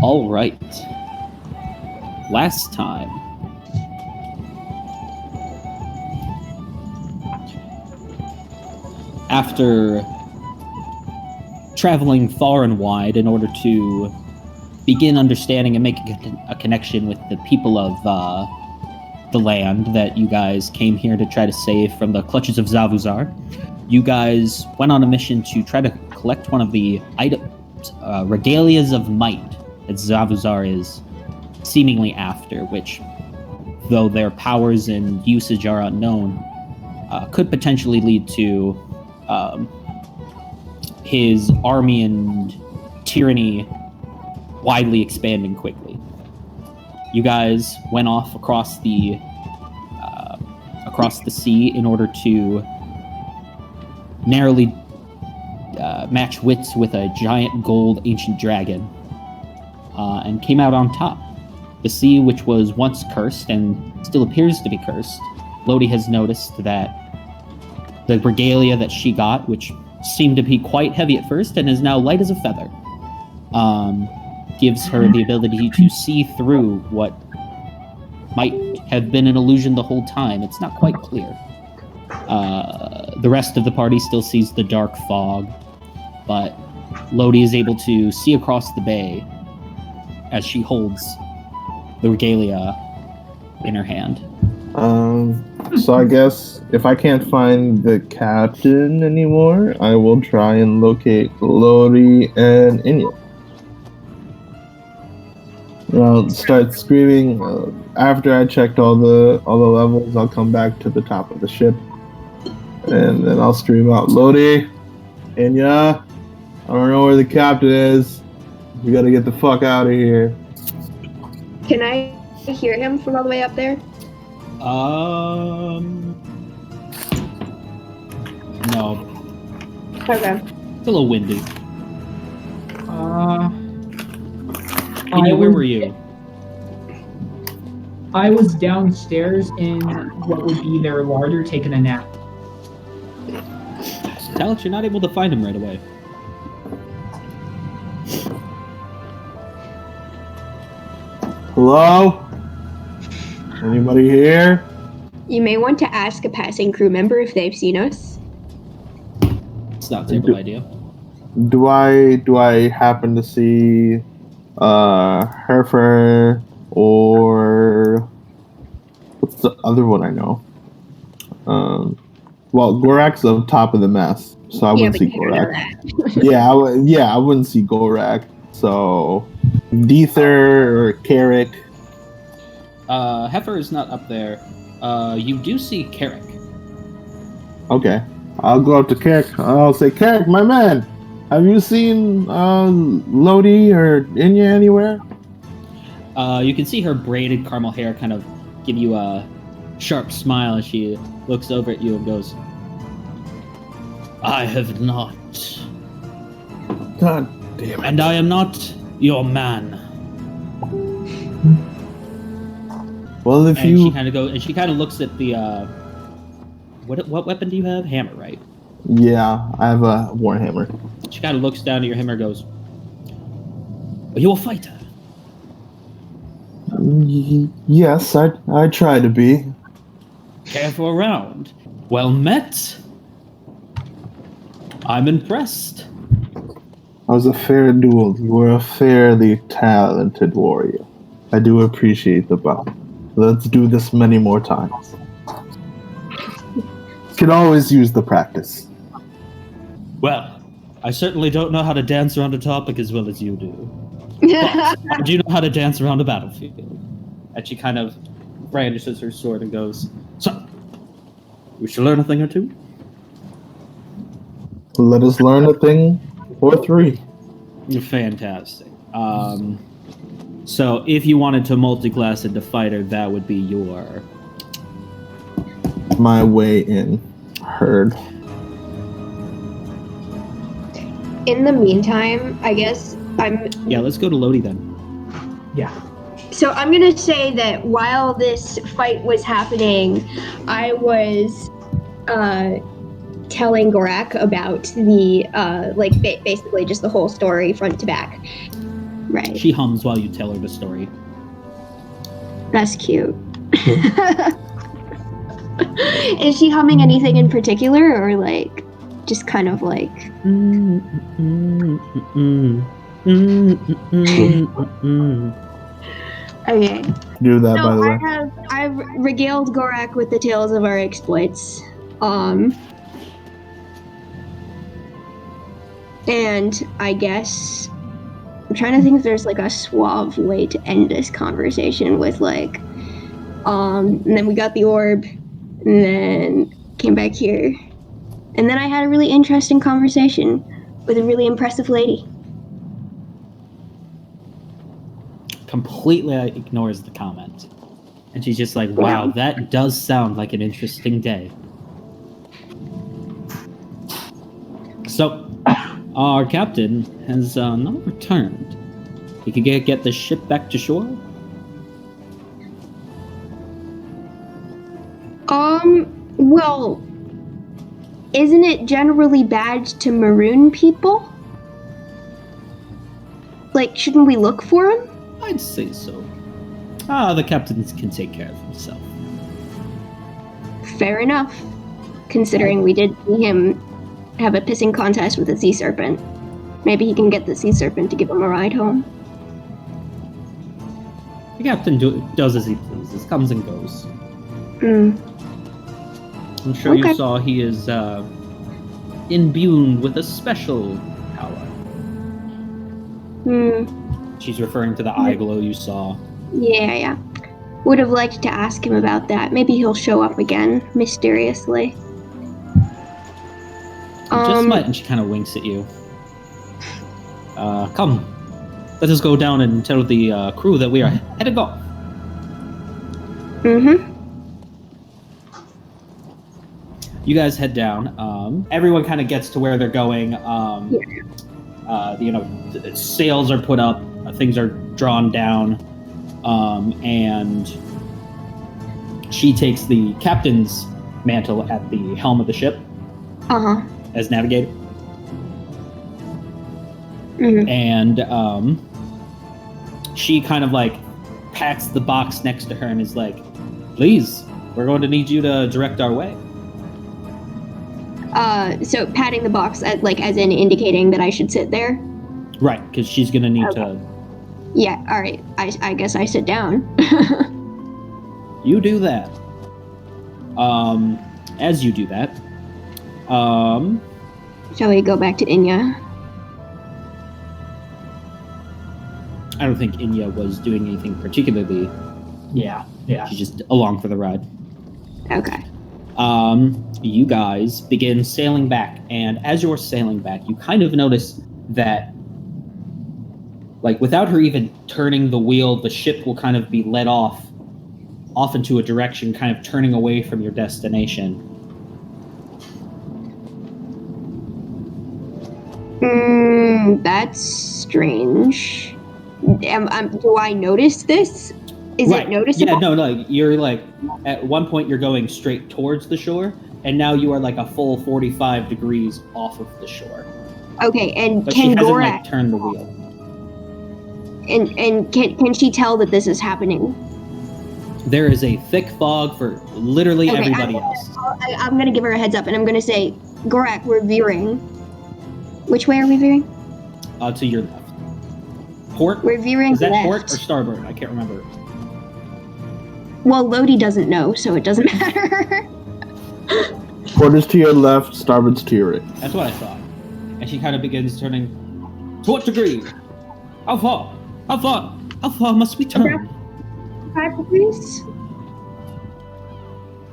All right. Last time, after traveling far and wide in order to begin understanding and make a connection with the people of the land that you guys came here to try to save from the clutches of Zavuzar, you guys went on a mission to try to collect one of the regalias of might that Zavuzar is seemingly after, which, though their powers and usage are unknown, could potentially lead to his army and tyranny widely expanding quickly. You guys went off across the sea in order to narrowly match wits with a giant gold ancient dragon, and came out on top. The sea, which was once cursed and still appears to be cursed, Lodi has noticed that the regalia that she got, which seemed to be quite heavy at first and is now light as a feather, gives her the ability to see through what might have been an illusion the whole time. It's not quite clear. The rest of the party still sees the dark fog, but Lodi is able to see across the bay as she holds the regalia in her hand. So I guess if I can't find the captain anymore, I will try and locate Lodi and Inya. I'll start screaming. After I checked all the levels, I'll come back to the top of the ship, and then I'll scream out, "Lodi, Inya, I don't know where the captain is. You gotta get the fuck out of here." Can I hear him from all the way up there? No. Okay. It's a little windy. Inya, where were you? I was downstairs in what would be their larder taking a nap. Alex, you're not able to find him right away. Hello? Anybody here? You may want to ask a passing crew member if they've seen us. It's not a terrible idea. Do I happen to see Herfer or what's the other one I know? Well, Gorak's on top of the mast, so I wouldn't see Gorak. I wouldn't see Gorak. So Deether or Carrick. Heifer is not up there. You do see Carrick. Okay, I'll go up to Carrick. I'll say, Carrick, my man, have you seen Lodi or Inya anywhere? You can see her braided caramel hair kind of give you a sharp smile as she looks over at you and goes, I have not. God damn it. And I am not your man. Well, if and you... she kind of looks at the, what weapon do you have? Hammer, right? Yeah, I have a warhammer. She kind of looks down at your hammer and goes, are you a fighter? Yes, I try to be. Care for a round? Well met. I'm impressed. That was a fair duel. You were a fairly talented warrior. I do appreciate the bout. Let's do this many more times. Can always use the practice. Well, I certainly don't know how to dance around a topic as well as you do. But I do know how to dance around a battlefield. And she kind of brandishes her sword and goes, so, we should learn a thing or two? Let us learn a thing or three. You're fantastic. So if you wanted to multi-class into fighter, that would be my way in. Heard. In the meantime, I guess Yeah, let's go to Lodi then. Yeah. So I'm gonna say that while this fight was happening, I was telling Gorak about the basically just the whole story front to back. Right. She hums while you tell her the story. That's cute. Is she humming anything in particular, or like just kind of like? Okay. Do that, So by the way. I've regaled Gorak with the tales of our exploits. And I guess I'm trying to think if there's like a suave way to end this conversation with like, and then we got the orb, and then came back here, and then I had a really interesting conversation with a really impressive lady. Completely ignores the comment. And she's just like, wow, that does sound like an interesting day. So, our captain has not returned. He could get the ship back to shore? Well, isn't it generally bad to maroon people? Like, shouldn't we look for him? I'd say so. The captain can take care of himself. Fair enough. Considering we did see him have a pissing contest with a sea serpent. Maybe he can get the sea serpent to give him a ride home. The captain does as he pleases, comes and goes. I'm sure you saw he is imbued with a special power. She's referring to the eye glow you saw. Yeah. Would have liked to ask him about that. Maybe he'll show up again, mysteriously. Just might, and she kind of winks at you. Come. Let us go down and tell the crew that we are heading off. You guys head down. Everyone kind of gets to where they're going. The sails are put up. Things are drawn down. And she takes the captain's mantle at the helm of the ship. As navigator. And she kind of like pats the box next to her and is like, please, we're going to need you to direct our way. So patting the box as in indicating that I should sit there? Right, because she's going to need to... Yeah, alright. I guess I sit down. You do that. As you do that, shall we go back to Inya? I don't think Inya was doing anything particularly. Yeah. She's just along for the ride. Okay. You guys begin sailing back, and as you're sailing back, you kind of notice that, like, without her even turning the wheel, the ship will kind of be led off into a direction, kind of turning away from your destination. That's strange. Do I notice this? Is it noticeable? Yeah, no, you're like, at one point you're going straight towards the shore, and now you are like a full 45 degrees off of the shore. Okay, and but can she hasn't Gorak turned the wheel. And can she tell that this is happening? There is a thick fog for literally everybody else. I'm gonna give her a heads up, and I'm gonna say, Gorak, we're veering. Which way are we veering? To your left. Port? We're veering Is that left. port or starboard? I can't remember. Well, Lodi doesn't know, so it doesn't matter. Port is to your left, starboard's to your right. That's what I thought. And she kind of begins turning. To what degree? How far? How far must we turn? 5 degrees?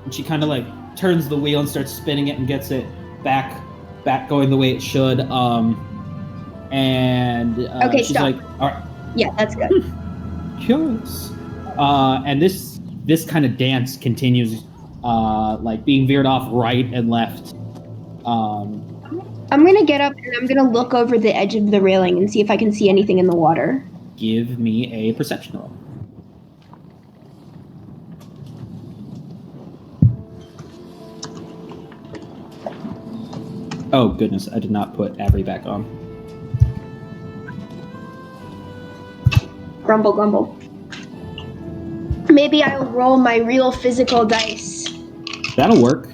And she kind of like turns the wheel and starts spinning it and gets it back going the way it should. Okay, she's stop. like, all right. Yeah, that's good. Curious. And this kind of dance continues, like being veered off right and left. I'm gonna get up and I'm gonna look over the edge of the railing and see if I can see anything in the water. Give me a perception roll. Oh goodness, I did not put Avery back on. Grumble, grumble. Maybe I'll roll my real physical dice. That'll work.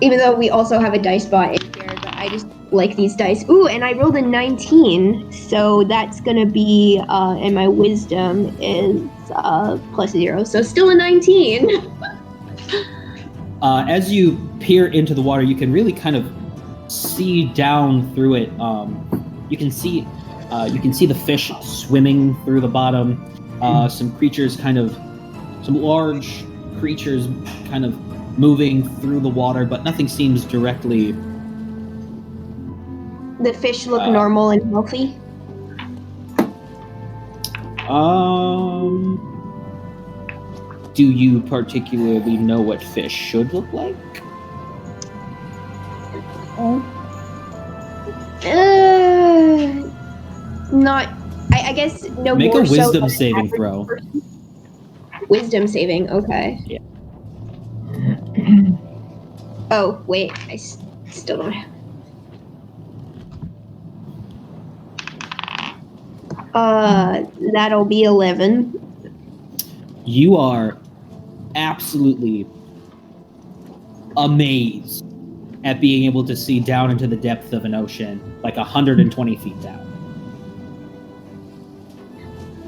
Even though we also have a dice bot in here, but I just like these dice. Ooh, and I rolled a 19, so that's gonna be, and my wisdom is +0, so still a 19. As you peer into the water, you can really kind of see down through it. You can see the fish swimming through the bottom. Some large creatures kind of moving through the water, but nothing seems directly. The fish look normal and healthy. Do you particularly know what fish should look like? Not. I guess no. Make more a wisdom so than saving average throw. person. Wisdom saving. Okay. Yeah. Oh wait, I still don't have. That'll be 11. You are absolutely amazed at being able to see down into the depth of an ocean, like 120 feet down.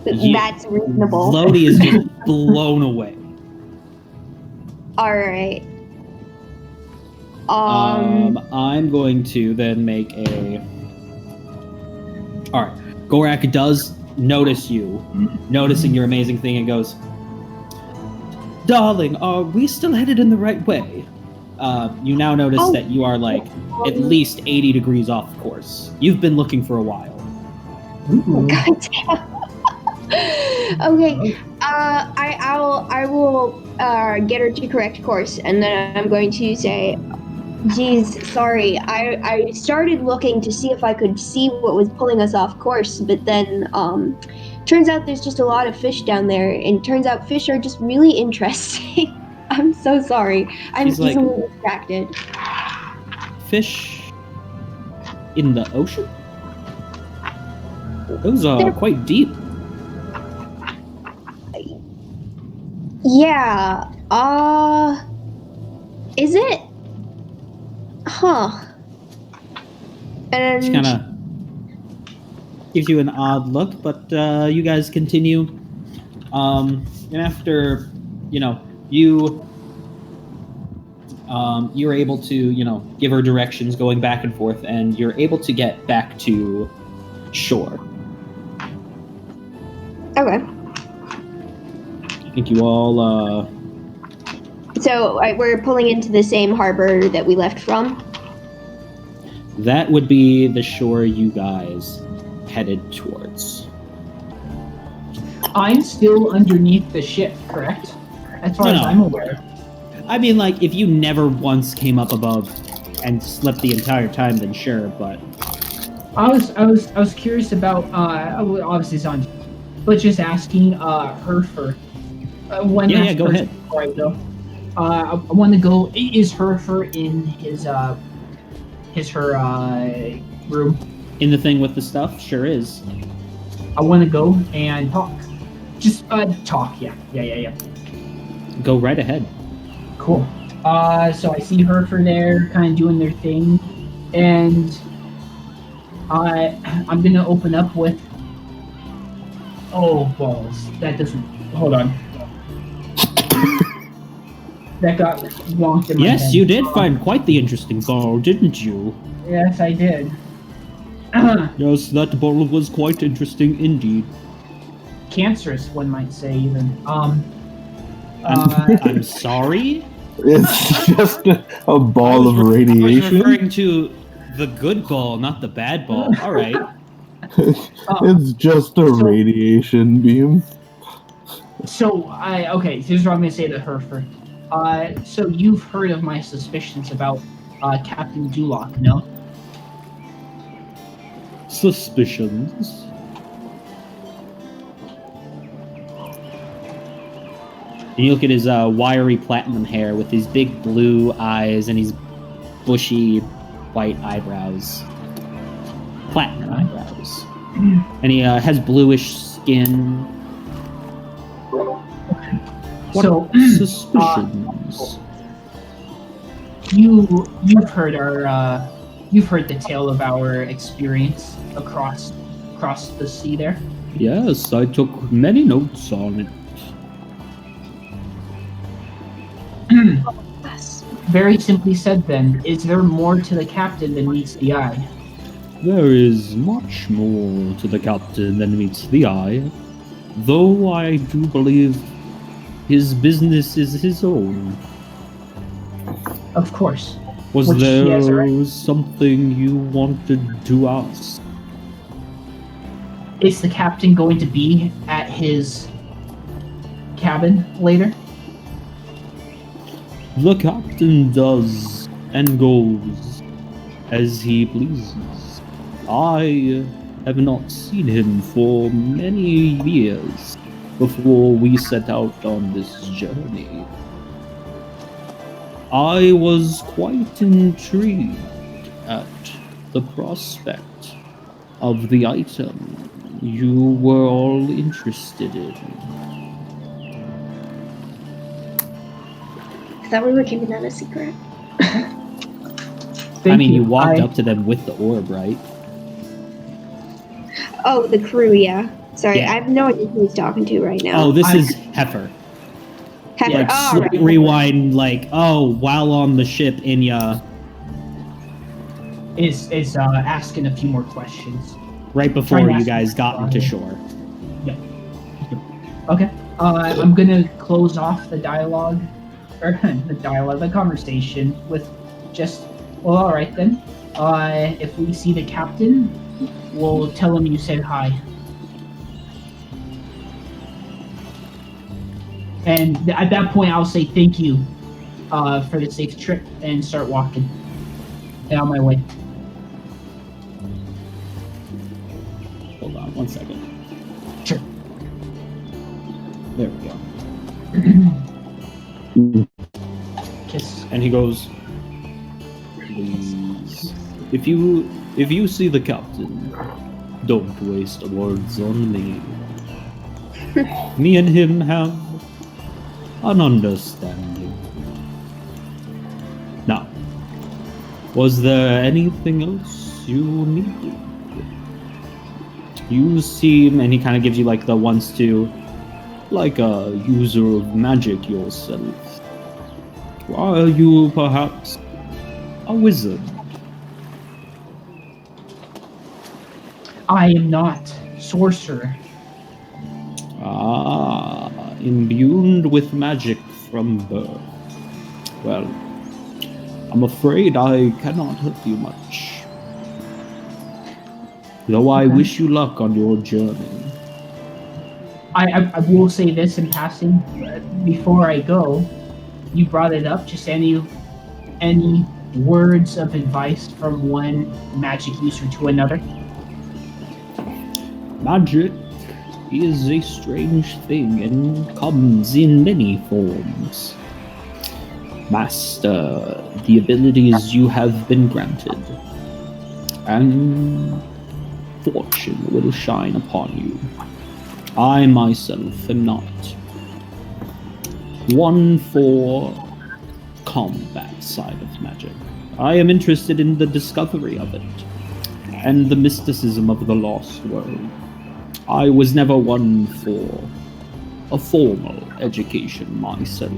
That's reasonable. Lodi is just blown away. All right. I'm going to then make a. All right. Gorak does notice you, noticing your amazing thing, and goes, "Darling, are we still headed in the right way?" You now notice that you are like at least 80 degrees off course. You've been looking for a while. God damn. Okay. I will get her to correct course, and then I'm going to say, geez, sorry. I started looking to see if I could see what was pulling us off course, but then turns out there's just a lot of fish down there, and turns out fish are just really interesting. I'm so sorry. I'm easily distracted. Fish in the ocean? Those are quite deep. Yeah. Is it? Huh. And She kind of gives you an odd look, but you guys continue. And after, you're able to, give her directions going back and forth, and you're able to get back to shore. Okay. I think you all, So we're pulling into the same harbor that we left from? that would be the shore you guys headed towards. I'm still underneath the ship, correct? As far as I'm aware. I mean, like, if you never once came up above and slept the entire time, then sure, but I was curious about obviously it's on, but just asking her for one Yeah, last go person ahead. before I go. I want to go. Is her in her room? in the thing with the stuff, sure is. I want to go and talk. Just talk. Yeah. Go right ahead. Cool. So I see her there, kind of doing their thing, and I'm gonna open up with. Oh balls! That doesn't. Hold on. That got wonked in my head. Yes, you did find quite the interesting ball, didn't you? Yes, I did. Yes, that ball was quite interesting indeed. Cancerous, one might say, even. I'm sorry? It's just a ball of I was radiation. referring to the good ball, not the bad ball. All right. It's just a radiation beam. So here's what I'm gonna say to her first. So you've heard of my suspicions about Captain Duloc, no? Suspicions? And you look at his wiry platinum hair with his big blue eyes and his bushy white eyebrows. Platinum eyebrows. And he has bluish skin. What So, suspicions? you've heard the tale of our experience across the sea there. Yes, I took many notes on it. Very simply said, then, is there more to the captain than meets the eye? There is much more to the captain than meets the eye, though I do believe his business is his own. Of course. Was Which he has a there right- something you wanted to ask? Is the captain going to be at his cabin later? The captain does and goes as he pleases. I have not seen him for many years before we set out on this journey. I was quite intrigued at the prospect of the item you were all interested in. I thought we were keeping that a secret. I mean, you walked up to them with the orb, right? Oh, the crew, yeah. Sorry, Yeah. I have no idea who he's talking to right now. Oh, this is Heifer. Heifer. Like, Oh, slight right. rewind, like, oh, while on the ship, Inya, is asking a few more questions. right Trying before to you ask guys him got into why. shore. Okay. I'm gonna close off the dialogue, or the conversation with just, well, all right then. If we see the captain, we'll tell him you said hi. And at that point, I'll say thank you for the safe trip and start walking. And on my way. Hold on one second. Sure. There we go. Kiss. And he goes, please, if you see the captain, don't waste words on me. Me and him have an understanding. Now, was there anything else you needed? You seem, and he kind of gives you like the wants to, like a user of magic yourself. Are you perhaps a wizard? I am not sorcerer. Ah, imbued with magic from birth. Well, I'm afraid I cannot help you much. Though I Okay. wish you luck on your journey. I will say this in passing before I go. You brought it up. Just any words of advice from one magic user to another? Magic is a strange thing and comes in many forms. Master the abilities you have been granted, and fortune will shine upon you. I myself am not one for combat side of magic. I am interested in the discovery of it and the mysticism of the lost world. I was never one for a formal education myself.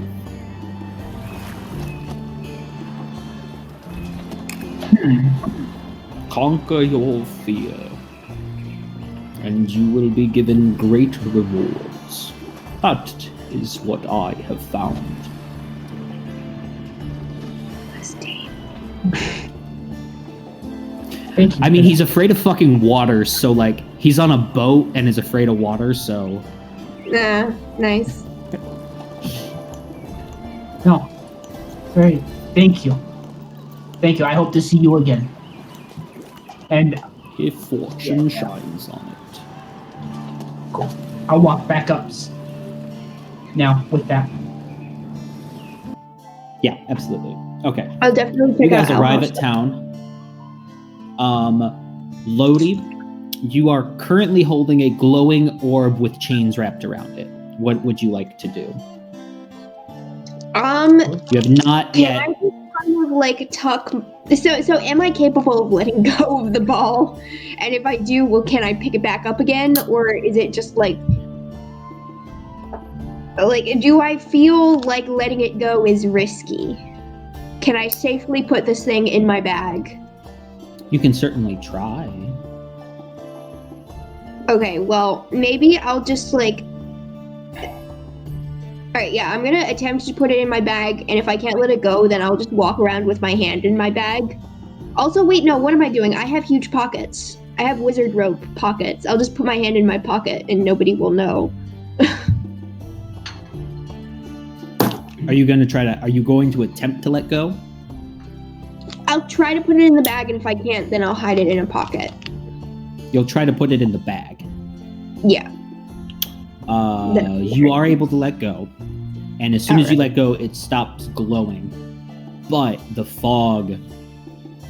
Conquer your fear, and you will be given great rewards. That is what I have found. Thank you. I mean, he's afraid of fucking water, so like, he's on a boat and is afraid of water, so... Nah, nice. No. Very. Thank you. Thank you. I hope to see you again. And If fortune Yeah. shines on it. I'll walk back up now with that. Yeah, absolutely. Okay. I'll definitely check You guys out arrive Elmo's at town. Lodi You are currently holding a glowing orb with chains wrapped around it. What would you like to do? You have not yet. Can I just kind of like tuck? So am I capable of letting go of the ball? And if I do, well, can I pick it back up again, or is it just like do I feel like letting it go is risky? Can I safely put this thing in my bag? You can certainly try. Okay, well, maybe I'll just like. Alright, yeah, I'm gonna attempt to put it in my bag, and if I can't let it go, then I'll just walk around with my hand in my bag. Also, wait, no, what am I doing? I have huge pockets. I have wizard rope pockets. I'll just put my hand in my pocket, and nobody will know. Are you going to attempt to let go? I'll try to put it in the bag, and if I can't, then I'll hide it in a pocket. You'll try to put it in the bag. Yeah. You are able to let go, and as soon as you let go, it stops glowing. But the fog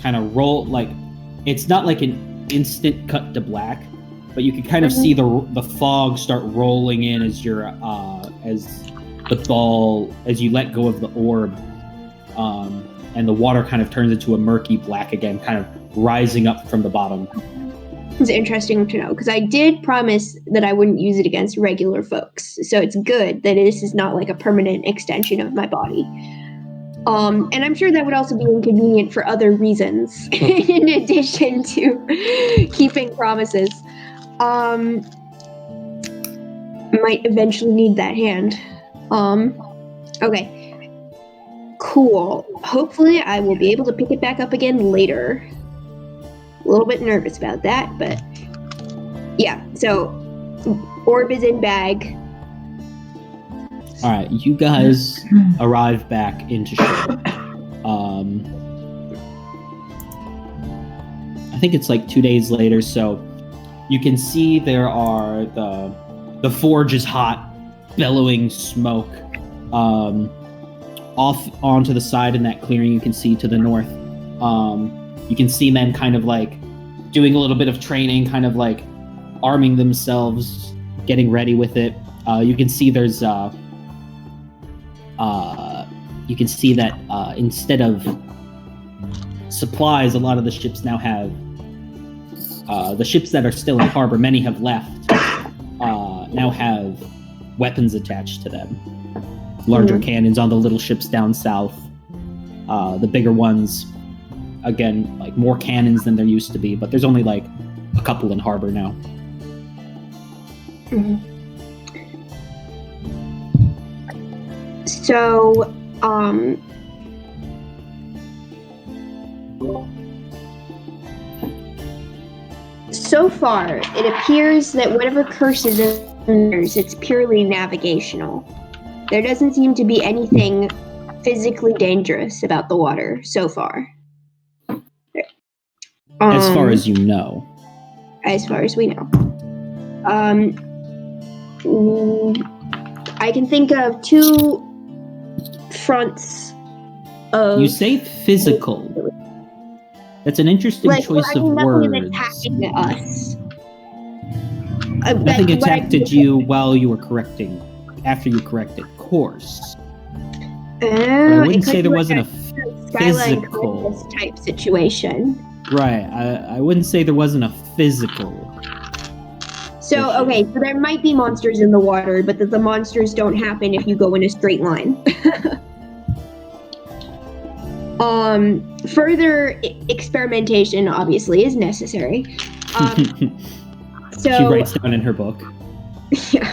kind of it's not like an instant cut to black, but you can kind of see the fog start rolling in as you let go of the orb, and the water kind of turns into a murky black again, kind of rising up from the bottom. It's interesting to know, because I did promise that I wouldn't use it against regular folks, so it's good that this is not like a permanent extension of my body. And I'm sure that would also be inconvenient for other reasons, in addition to keeping promises. Might eventually need that hand. Okay. Cool. Hopefully I will be able to pick it back up again later. A little bit nervous about that, but yeah, so orb is in bag. All right, you guys arrive back into shore. I think it's like 2 days later, so you can see there are the forge is hot, bellowing smoke. Off onto the side in that clearing you can see to the north. You can see men kind of like doing a little bit of training, kind of like arming themselves, getting ready with it. You can see there's you can see that instead of supplies, a lot of the ships now have the ships that are still in harbor, many have left, now have weapons attached to them. Larger cannons on the little ships down south. The bigger ones, again, like more cannons than there used to be, but there's only like a couple in harbor now. So, so far, it appears that whatever curse is in theirs, it's purely navigational. There doesn't seem to be anything physically dangerous about the water so far. As far as you know. As far as we know. I can think of two fronts of... You say physical. That's an interesting choice of words. Nothing attacking us. Nothing attacked you while you were correcting, after you corrected course. I wouldn't say there wasn't a physical type situation. Right. I wouldn't say there wasn't a physical. So, okay, so there might be monsters in the water, but the monsters don't happen if you go in a straight line. Further experimentation, obviously, is necessary. So she writes down in her book. Yeah.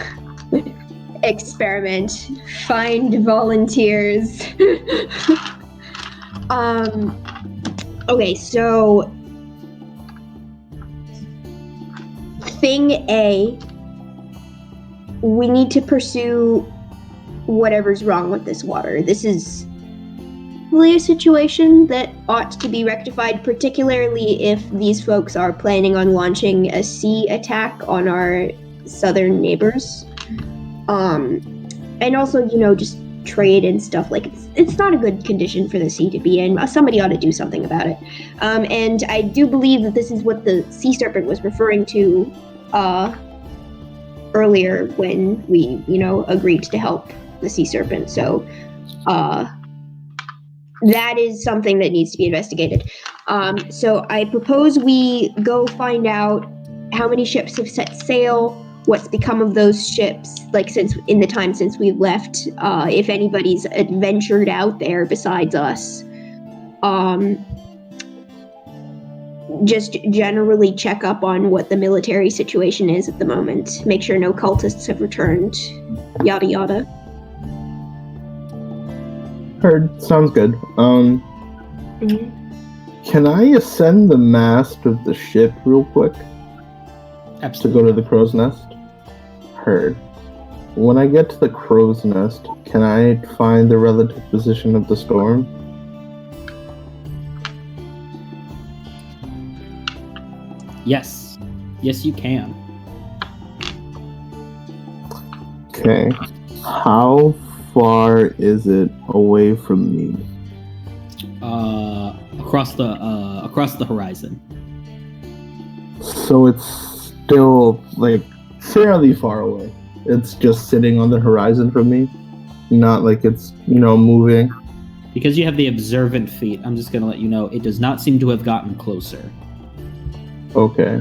Experiment. Find volunteers. Okay, so thing A, we need to pursue whatever's wrong with this water. This is really a situation that ought to be rectified, particularly if these folks are planning on launching a sea attack on our southern neighbors. And also, just trade and stuff. Like it's not a good condition for the sea to be in. Somebody ought to do something about it. And I do believe that this is what the sea serpent was referring to earlier when we, agreed to help the sea serpent. So that is something that needs to be investigated. So I propose we go find out how many ships have set sail, what's become of those ships, like since we've left, if anybody's adventured out there besides us. Just generally check up on what the military situation is at the moment. Make sure no cultists have returned. Yada yada. Heard. Sounds good. Can I ascend the mast of the ship real quick? Absolutely. To go to the crow's nest? Heard. When I get to the crow's nest, can I find the relative position of the storm? Yes. Yes, you can. Okay. How far is it away from me? Across the horizon. So it's still like fairly far away. It's just sitting on the horizon from me, not like it's moving. Because you have the observant feat, I'm just gonna let you know it does not seem to have gotten closer. Okay.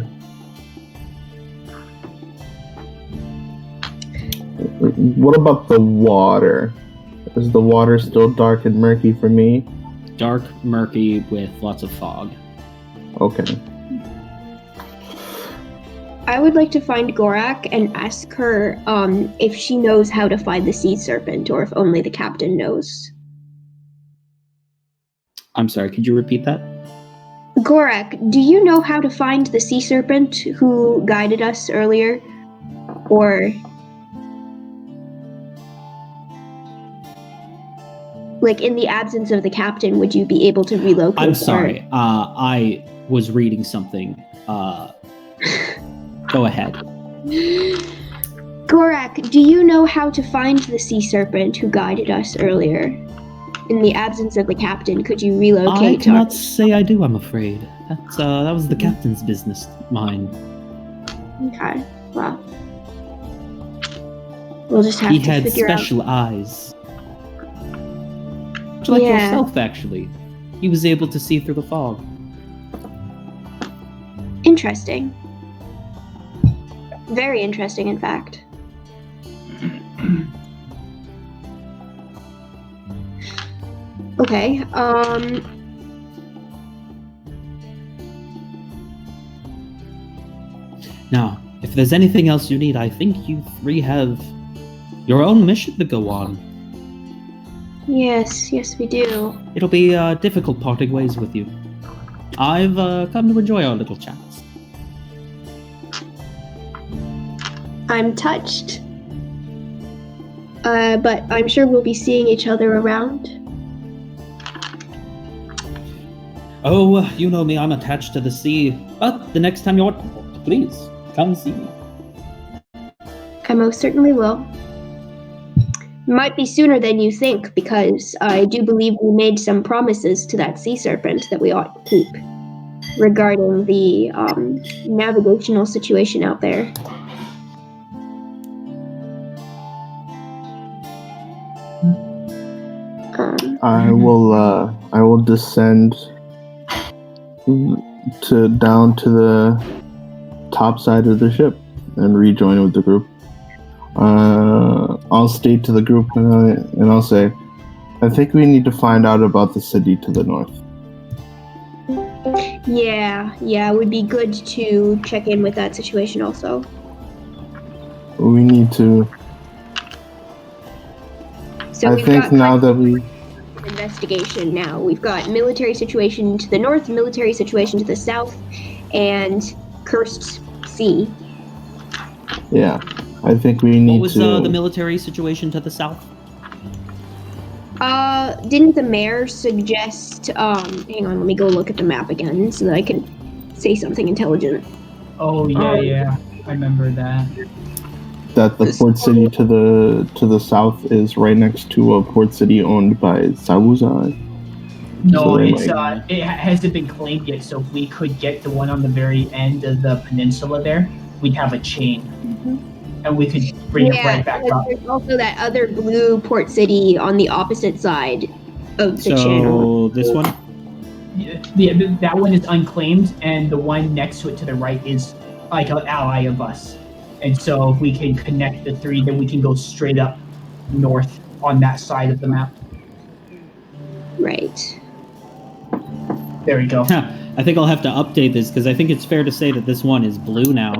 What about the water? Is the water still dark and murky for me? Dark, murky, with lots of fog. Okay. I would like to find Gorak and ask her if she knows how to find the sea serpent, or if only the captain knows. I'm sorry, could you repeat that? Gorak, do you know how to find the sea serpent who guided us earlier? Or... like, in the absence of the captain, would you be able to relocate? I'm sorry, I was reading something. Go ahead. Gorak, do you know how to find the sea serpent who guided us earlier? In the absence of the captain, could you relocate? I cannot say I do, I'm afraid. That was the captain's business, mine. Okay, well. We'll just have He to had figure out. special eyes. Much like Yeah. yourself, actually. He was able to see through the fog. Interesting. Very interesting, in fact. Okay, Now, if there's anything else you need, I think you three have your own mission to go on. yes, we do. It'll be difficult parting ways with you. I've come to enjoy our little chats. I'm touched. But I'm sure we'll be seeing each other around. Oh, you know me, I'm attached to the sea. But the next time you're... please, come see me. I most certainly will. Might be sooner than you think, because I do believe we made some promises to that sea serpent that we ought to keep regarding the navigational situation out there. I will descend down to the top side of the ship and rejoin with the group. I'll state to the group and I'll say, I think we need to find out about the city to the north. Yeah, it would be good to check in with that situation also. We need to. So I we've think got now that we. Investigation now. We've got military situation to the north, military situation to the south, and cursed sea. Yeah, I think we need What was to. the military situation to the south? Didn't the mayor suggest, hang on, let me go look at the map again so that I can say something intelligent. Oh, yeah, I remember that. that the port city to the south is right next to a port city owned by Sabuza? No, So they it's might- it hasn't been claimed yet. So if we could get the one on the very end of the peninsula there, we'd have a chain, and we could bring it right back up. There's also that other blue port city on the opposite side of the channel. So this one. That one is unclaimed, and the one next to it to the right is like an ally of us. And so if we can connect the three, then we can go straight up north on that side of the map. Right. There we go. I think I'll have to update this because I think it's fair to say that this one is blue now.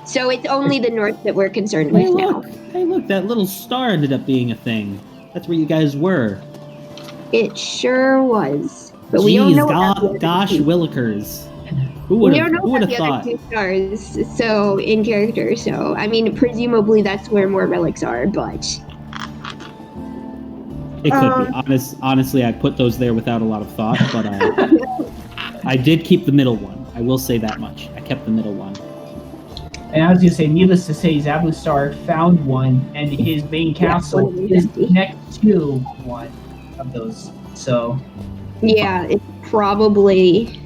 So it's only the north that we're concerned with now. Hey, look, that little star ended up being a thing. That's where you guys were. It sure was. But we don't Jeez, know about the other gosh, two. Willikers. Who We would don't know have about the thought? other two stars, so in character. So I mean, presumably that's where more relics are. But It could be. Honestly, I put those there without a lot of thought, but I did keep the middle one. I will say that much. I kept the middle one. And I was going to say, needless to say, Zabustar found one, and his main castle is next to one of those. So yeah, it's probably.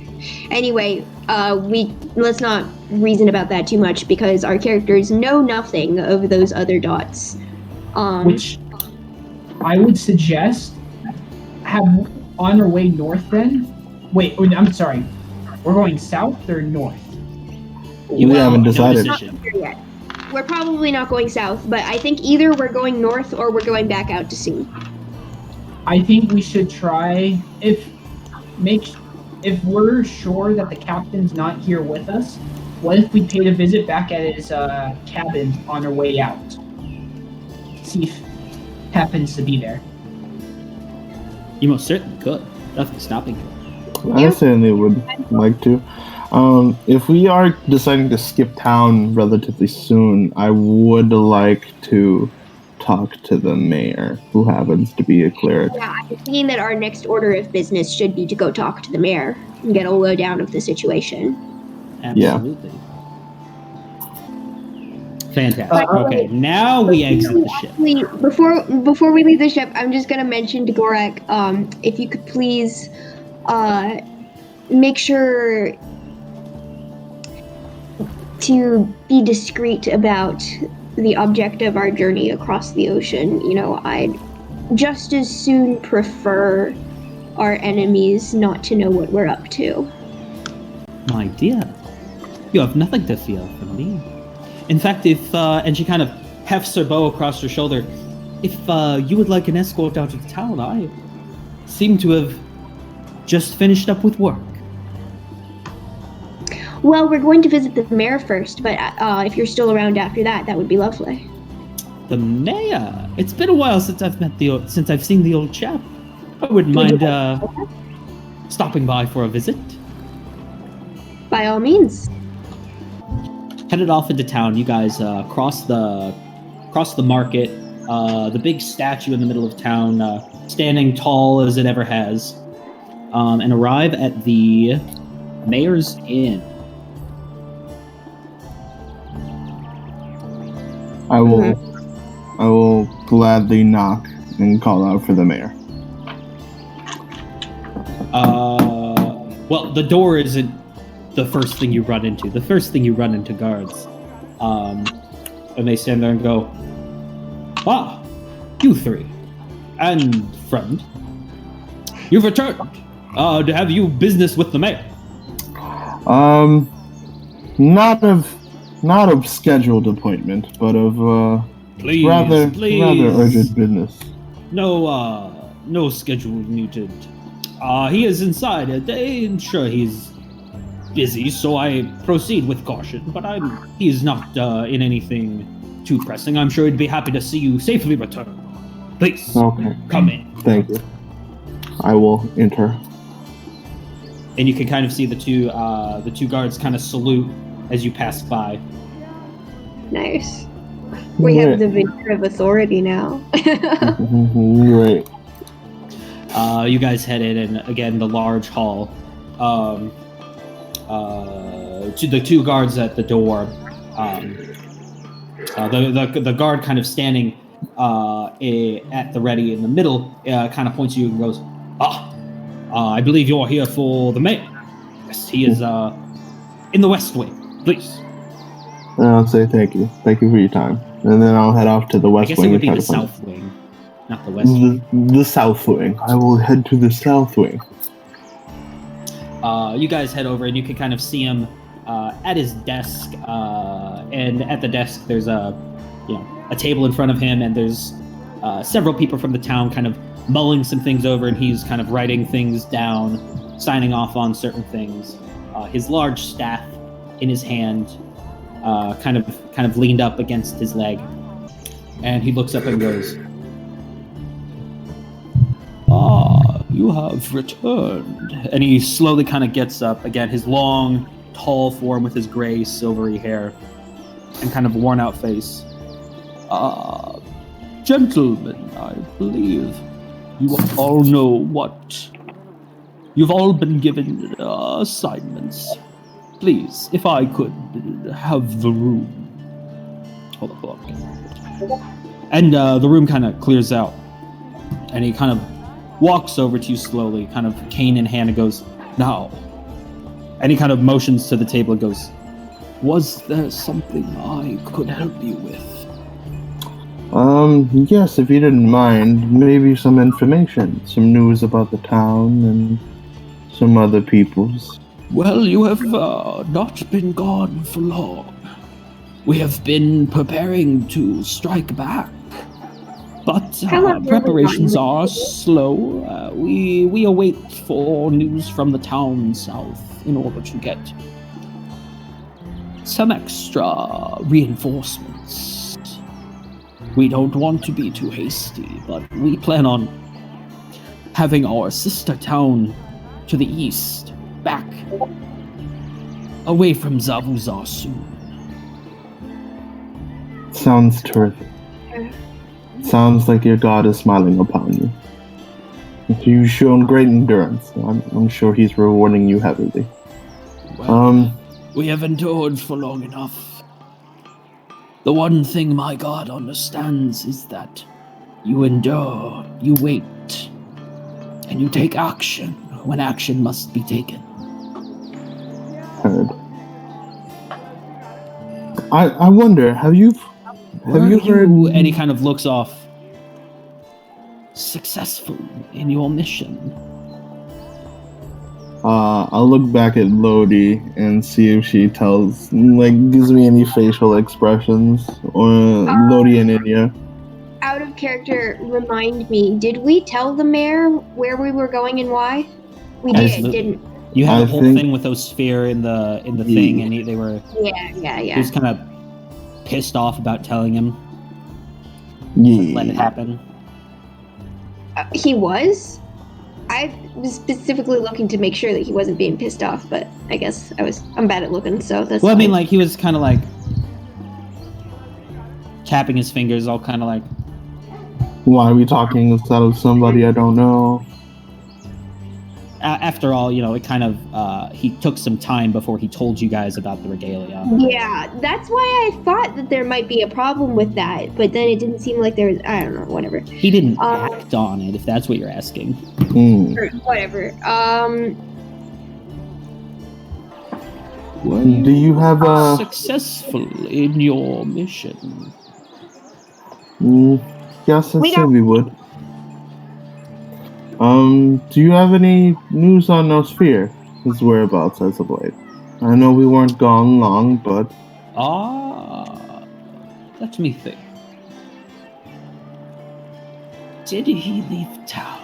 Anyway, let's not reason about that too much because our characters know nothing of those other dots. Which I would suggest have on our way north then. Wait, I'm sorry. We're going south or north? We haven't decided. Not sure yet. We're probably not going south, but I think either we're going north or we're going back out to sea. I think we should try if we're sure that the captain's not here with us. What if we paid a visit back at his cabin on our way out? See if he happens to be there. You most certainly could. Nothing's stopping you. I certainly would like to. If we are deciding to skip town relatively soon, I would like to talk to the mayor, who happens to be a cleric. Yeah, I'm thinking that our next order of business should be to go talk to the mayor and get a lowdown of the situation. Absolutely. Fantastic. Okay, now we exit the ship. Actually, before we leave the ship, I'm just gonna mention to Gorak, if you could please make sure to be discreet about the object of our journey across the ocean. You know, I'd just as soon prefer our enemies not to know what we're up to. My dear, you have nothing to fear from me. In fact, and she kind of hefts her bow across her shoulder, if you would like an escort out of town, I seem to have just finished up with work. Well, we're going to visit the mayor first, but if you're still around after that, that would be lovely. The mayor? It's been a while since I've seen the old chap. I wouldn't mind stopping by for a visit. By all means. Headed off into town, you guys cross the market. The big statue in the middle of town, standing tall as it ever has, and arrive at the mayor's inn. I will gladly knock and call out for the mayor. Well, the door isn't the first thing you run into. The first thing you run into guards. And they stand there and go, "Ah, you three. And friend. You've returned. To have you business with the mayor." Not of scheduled appointment, but of Please, rather please. urgent business. No schedule needed. He is inside. I'm sure he's busy, so I proceed with caution. But he's not in anything too pressing. I'm sure he'd be happy to see you safely return. Please, Okay. come in. Thank you. I will enter. And you can kind of see the two guards kind of salute as you pass by. Nice. We have the veneer of authority now. Right. You guys head in, and again, the large hall. To the two guards at the door, The guard kind of standing at the ready in the middle kind of points to you and goes, I believe you're here for the mayor. Yes, he is in the west wing. Please. And I'll say thank you. Thank you for your time. And then I'll head off to the I west guess wing. it would be and the try to find south wing, not the west wing. the south wing. I will head to the south wing. You guys head over and you can kind of see him at his desk. And at the desk, there's a table in front of him, and there's several people from the town kind of mulling some things over, and he's kind of writing things down, signing off on certain things. His large staff in his hand, kind of leaned up against his leg, and he looks up and goes, you have returned. And he slowly kind of gets up again, his long, tall form with his gray, silvery hair and kind of worn out face. Gentlemen, I believe you all know what. You've all been given assignments. Please, if I could have the room. Hold on. And the room kind of clears out. And he kind of walks over to you slowly, kind of cane in hand, and goes, now. And he kind of motions to the table and goes, was there something I could help you with? Yes, if you didn't mind, maybe some information, some news about the town and some other peoples. Well, you have not been gone for long. We have been preparing to strike back. But preparations are slow. We await for news from the town south in order to get some extra reinforcements. We don't want to be too hasty, but we plan on having our sister town to the east back away from Zavuzar soon. Sounds terrific. Sounds like your god is smiling upon you. You've shown great endurance. I'm sure he's rewarding you heavily. Well, we have endured for long enough. The one thing my god understands is that you endure, you wait, and you take action when action must be taken. Heard. I wonder, have you heard? And he kind of looks off. Successful in your mission. I'll look back at Lodi and see if she gives me any facial expressions, or Lodi and Inya. Out of character, remind me, did we tell the mayor where we were going and why? We didn't. You had the whole thing with Osphere in the thing, and they were... Yeah. He was kind of pissed off about telling him. Yeah. Let it happen. He was? I was specifically looking to make sure that he wasn't being pissed off, but I guess I'm bad at looking, so that's Well, fine. I mean, he was kind of tapping his fingers, all kind of why are we talking instead of somebody I don't know? After all, it kind of, he took some time before he told you guys about the regalia. Yeah, that's why I thought that there might be a problem with that, but then it didn't seem like there was, I don't know, whatever. He didn't act on it, if that's what you're asking. Or whatever. Do you have a... Successful in your mission? Yes, I said we would. Do you have any news on Osphere? His whereabouts as of late? I know we weren't gone long, but... Let me think. Did he leave town?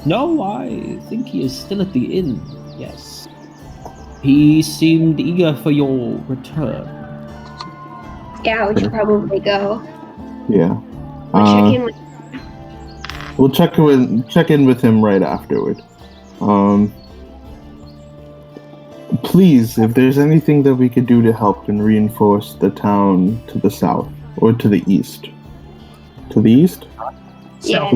No, I think he is still at the inn, yes. He seemed eager for your return. Yeah, we should probably go. Yeah. We'll check in with... We'll check in with him right afterward. Please, if there's anything that we could do to help and reinforce the town to the south or to the east. To the east? Yeah.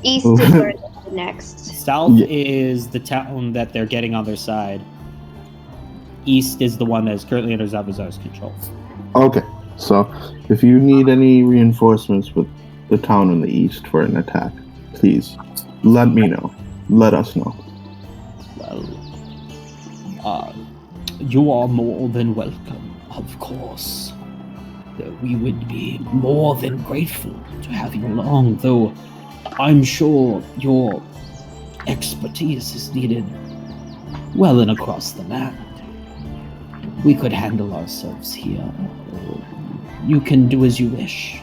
East is where the next. South is the town that they're getting on their side. east is the one that is currently under Zavazar's control. Okay, so if you need any reinforcements with the town in the east for an attack, please let me know. Let us know. Well, you are more than welcome, of course. We would be more than grateful to have you along, though I'm sure your expertise is needed well and across the land. We could handle ourselves here. You can do as you wish.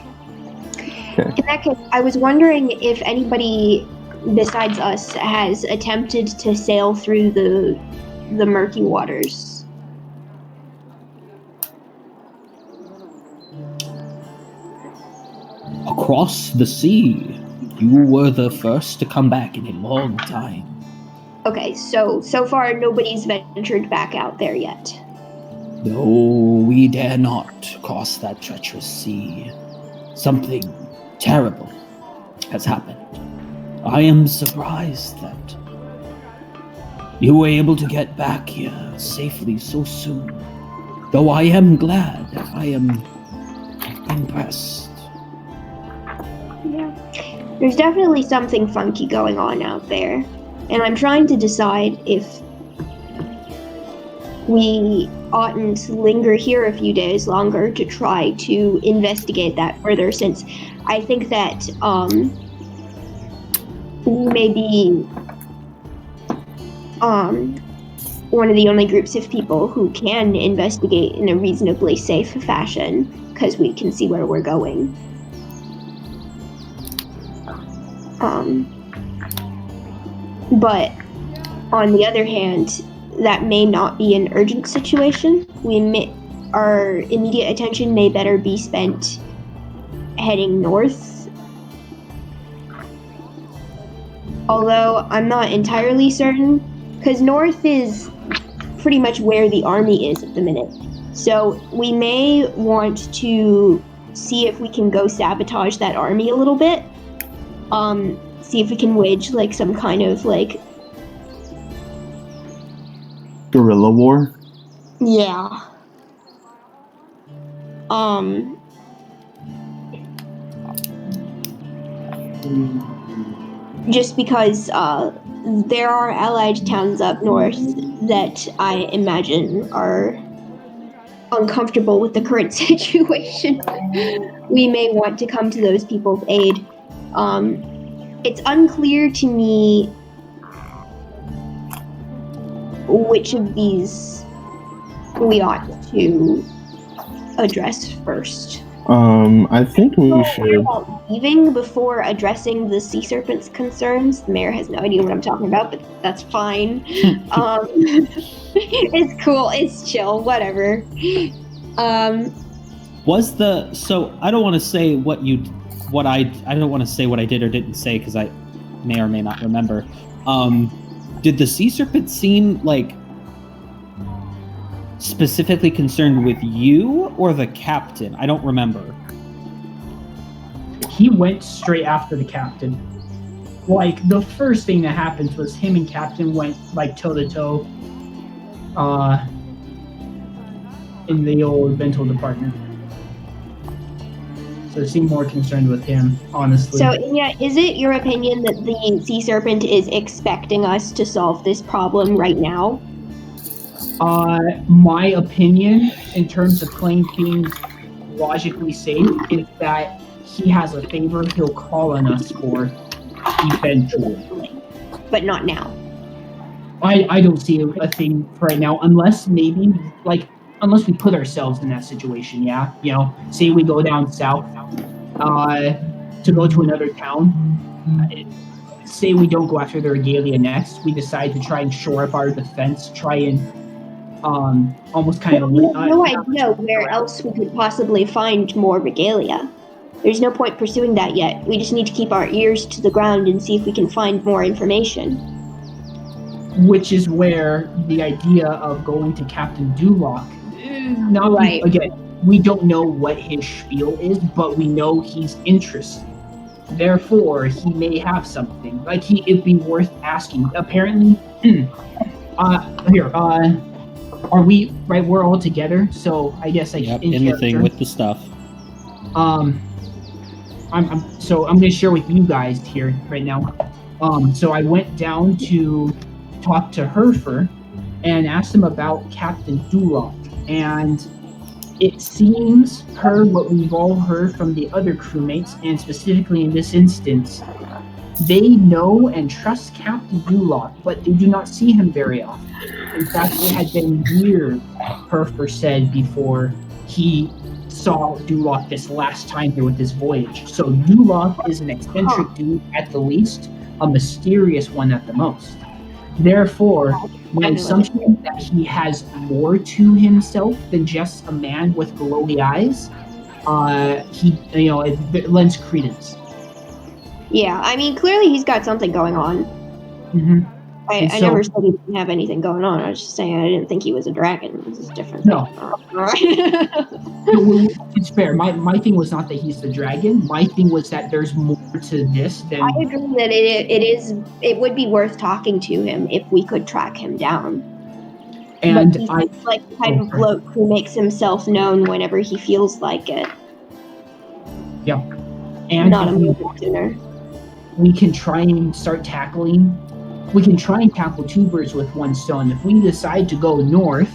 Okay. In that case, I was wondering if anybody besides us has attempted to sail through the murky waters. Across the sea, you were the first to come back in a long time. Okay, so far nobody's ventured back out there yet. No, we dare not cross that treacherous sea. Something terrible has happened. I am surprised that you were able to get back here safely so soon. Though I am glad, I am impressed. Yeah. There's definitely something funky going on out there. And I'm trying to decide if we oughtn't linger here a few days longer to try to investigate that further, since I think that we may be one of the only groups of people who can investigate in a reasonably safe fashion, because we can see where we're going. But on the other hand, that may not be an urgent situation. Our immediate attention may better be spent heading north. Although I'm not entirely certain, because north is pretty much where the army is at the minute. So we may want to see if we can go sabotage that army a little bit. See if we can wage like some kind of like Guerrilla war? Yeah. Just because there are allied towns up north that I imagine are uncomfortable with the current situation. We may want to come to those people's aid. It's unclear to me which of these we ought to address first. I think we should. About leaving before addressing the sea serpent's concerns. The mayor has no idea what I'm talking about, but that's fine. It's cool. It's chill. Whatever. So I don't want to say I don't want to say what I did or didn't say because I may or may not remember. Did the sea serpent seem like specifically concerned with you or the captain? I don't remember. He went straight after the captain. Like, the first thing that happens was him and captain went like toe to toe in the old rental department. So it seemed more concerned with him, honestly. So, yeah, is it your opinion that the sea serpent is expecting us to solve this problem right now? My opinion, in terms of playing things logically safe, is that he has a favor he'll call on us for eventually. But not now. I don't see a thing for right now, unless maybe, unless we put ourselves in that situation, yeah? You know, say we go down south to go to another town. Say we don't go after the regalia next. We decide to try and shore up our defense, try and almost kind of... We have no idea where else we could possibly find more regalia. There's no point pursuing that yet. We just need to keep our ears to the ground and see if we can find more information. Which is where the idea of going to Captain Duloc, Right. Again, we don't know what his spiel is, but we know he's interested. Therefore, he may have something. It'd be worth asking. Apparently, are we right? We're all together, so I guess like Yep, in in the character. thing with the stuff. I'm going to share with you guys here right now. So I went down to talk to Herfer and asked him about Captain Duloc, and it seems, per what we've all heard from the other crewmates, and specifically in this instance, they know and trust Captain Duloc, but they do not see him very often. In fact, it had been years, Herfer said, before he saw Duloc this last time here with his voyage. So Duloc is an eccentric dude at the least, a mysterious one at the most. Therefore, my assumption is that he has more to himself than just a man with glowy eyes. It lends credence. Yeah, I mean, clearly he's got something going on. Mm-hmm. I never said he didn't have anything going on. I was just saying I didn't think he was a dragon. This is different. No. It's fair. My thing was not that he's the dragon. My thing was that there's more to this than. I agree that it would be worth talking to him if we could track him down. And but he's like the type of bloke who makes himself known whenever he feels like it. Yeah. And not a moving sooner. We can try and start tackling. We can try and tackle two birds with one stone. If we decide to go north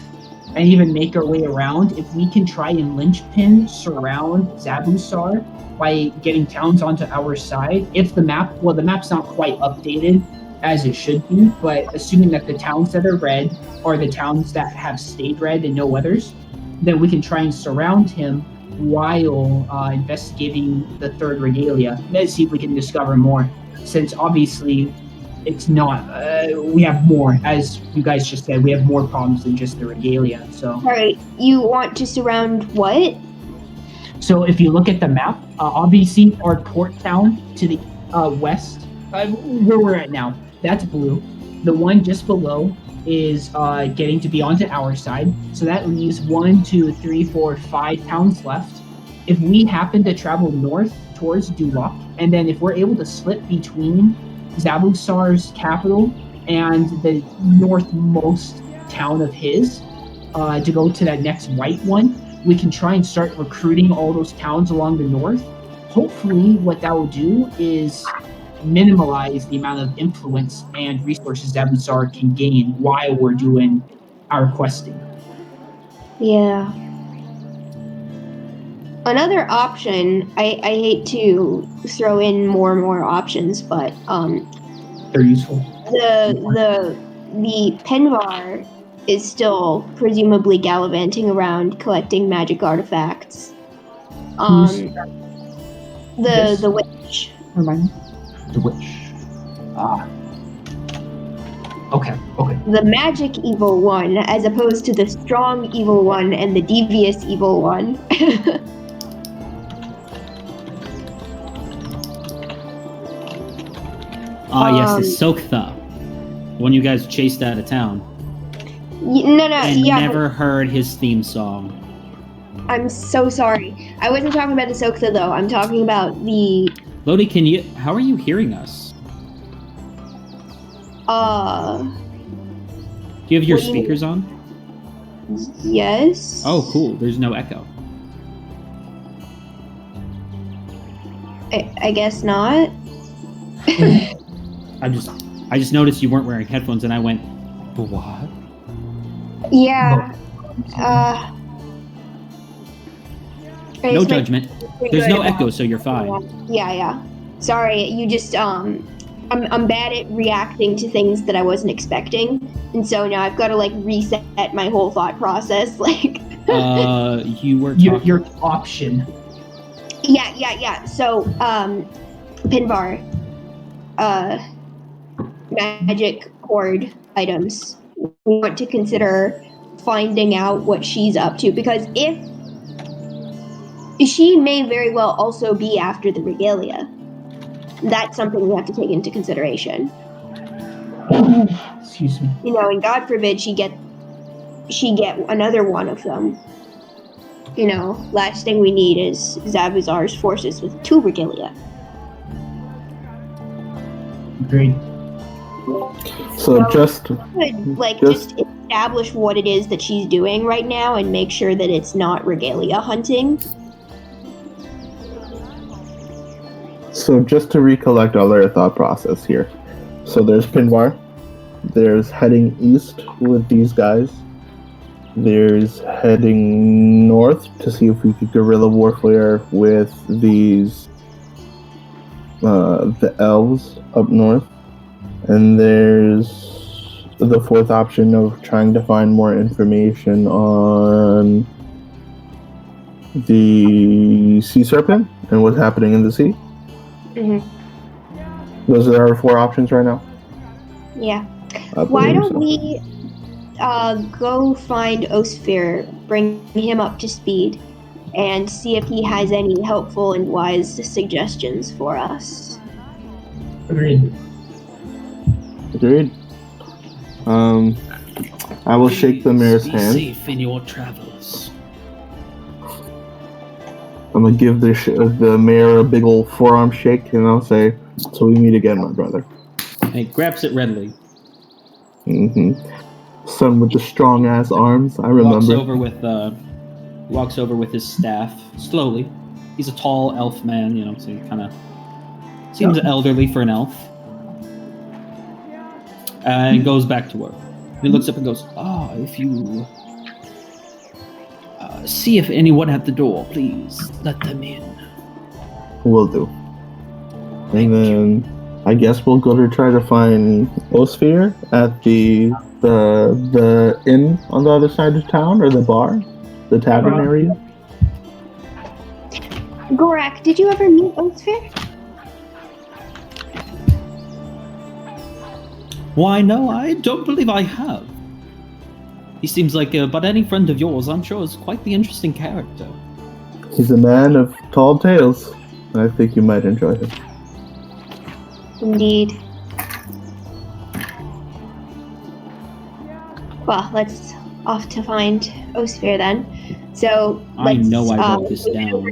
and even make our way around, if we can try and linchpin surround Zabusar by getting towns onto our side, if the map's not quite updated as it should be, but assuming that the towns that are red are the towns that have stayed red and no others, then we can try and surround him while investigating the third regalia. Let's see if we can discover more, since obviously it's not, we have more, as you guys just said, we have more problems than just the regalia, so. All right, you want to surround what? So if you look at the map, obviously our port town to the west, where we're at now, that's blue. The one just below is getting to be onto our side, so that leaves 1, 2, 3, 4, 5 towns left. If we happen to travel north towards Duloc, and then if we're able to slip between Zabusar's capital and the northmost town of his to go to that next white one, we can try and start recruiting all those towns along the north. Hopefully what that will do is minimize the amount of influence and resources Zabusar can gain while we're doing our questing. Yeah. Another option, I hate to throw in more and more options, but they're useful. The Penvar is still presumably gallivanting around collecting magic artifacts. The witch. Remind me. The witch. Okay. The magic evil one, as opposed to the strong evil one and the devious evil one. Yes, the Soktha. The one you guys chased out of town. Never heard his theme song. I'm so sorry. I wasn't talking about the Soktha, though. I'm talking about the... Lodi, how are you hearing us? Do you have your speakers on? Yes. Oh, cool. There's no echo. I guess not. I just noticed you weren't wearing headphones, and I went, what? Yeah. No judgment. There's no echo, so you're fine. Yeah. Sorry, you just I'm bad at reacting to things that I wasn't expecting, and so now I've got to like reset my whole thought process. Like. You were your option. Yeah. So, Pinvar, magic hoard items. We want to consider finding out what she's up to, because if she may very well also be after the regalia. That's something we have to take into consideration. Excuse me. And God forbid she get another one of them. Last thing we need is Zabuzar's forces with 2 regalia. Agreed. So just could like just- just establish what it is that she's doing right now and make sure that it's not regalia hunting. So just to recollect all their thought process here. So there's Pinbar. There's heading east with these guys. There's heading north to see if we could guerrilla warfare with these the elves up north. And there's the fourth option of trying to find more information on the sea serpent and what's happening in the sea. Mm-hmm. Those are our 4 options right now. Yeah. I Why believe don't so. we go find Osphere, bring him up to speed, and see if he has any helpful and wise suggestions for us? Agreed. Agreed. I will shake the mayor's Be hand. safe in your travels. I'm gonna give the mayor a big old forearm shake, and I'll say, "So we meet again, my brother." And he grabs it readily. Son with the strong ass arms. I Walks remember. over with his staff slowly. He's a tall elf man, so he kind of seems elderly for an elf. And goes back to work. He looks up and goes, if you see if anyone at the door, please let them in. Will do. And then I guess we'll go to try to find Osphere at the inn on the other side of town, or the bar, the tavern area. Gorak, did you ever meet Osphere? Why, no, I don't believe I have. He seems like, but any friend of yours, I'm sure, is quite the interesting character. He's a man of tall tales. I think you might enjoy him. Indeed. Well, let's off to find Osphere then. So I let's, know I wrote this we head down.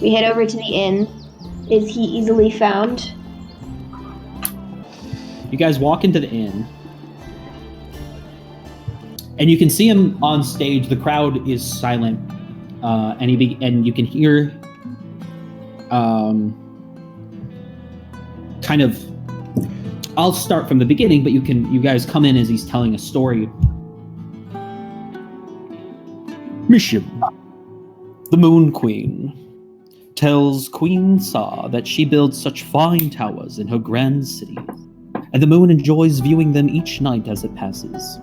we head over to the inn. Is he easily found? You guys walk into the inn, and you can see him on stage. The crowd is silent, and you can hear, kind of. I'll start from the beginning, but you guys come in as he's telling a story. Mishim, the Moon Queen, tells Queen Sa that she builds such fine towers in her grand city, and the moon enjoys viewing them each night as it passes.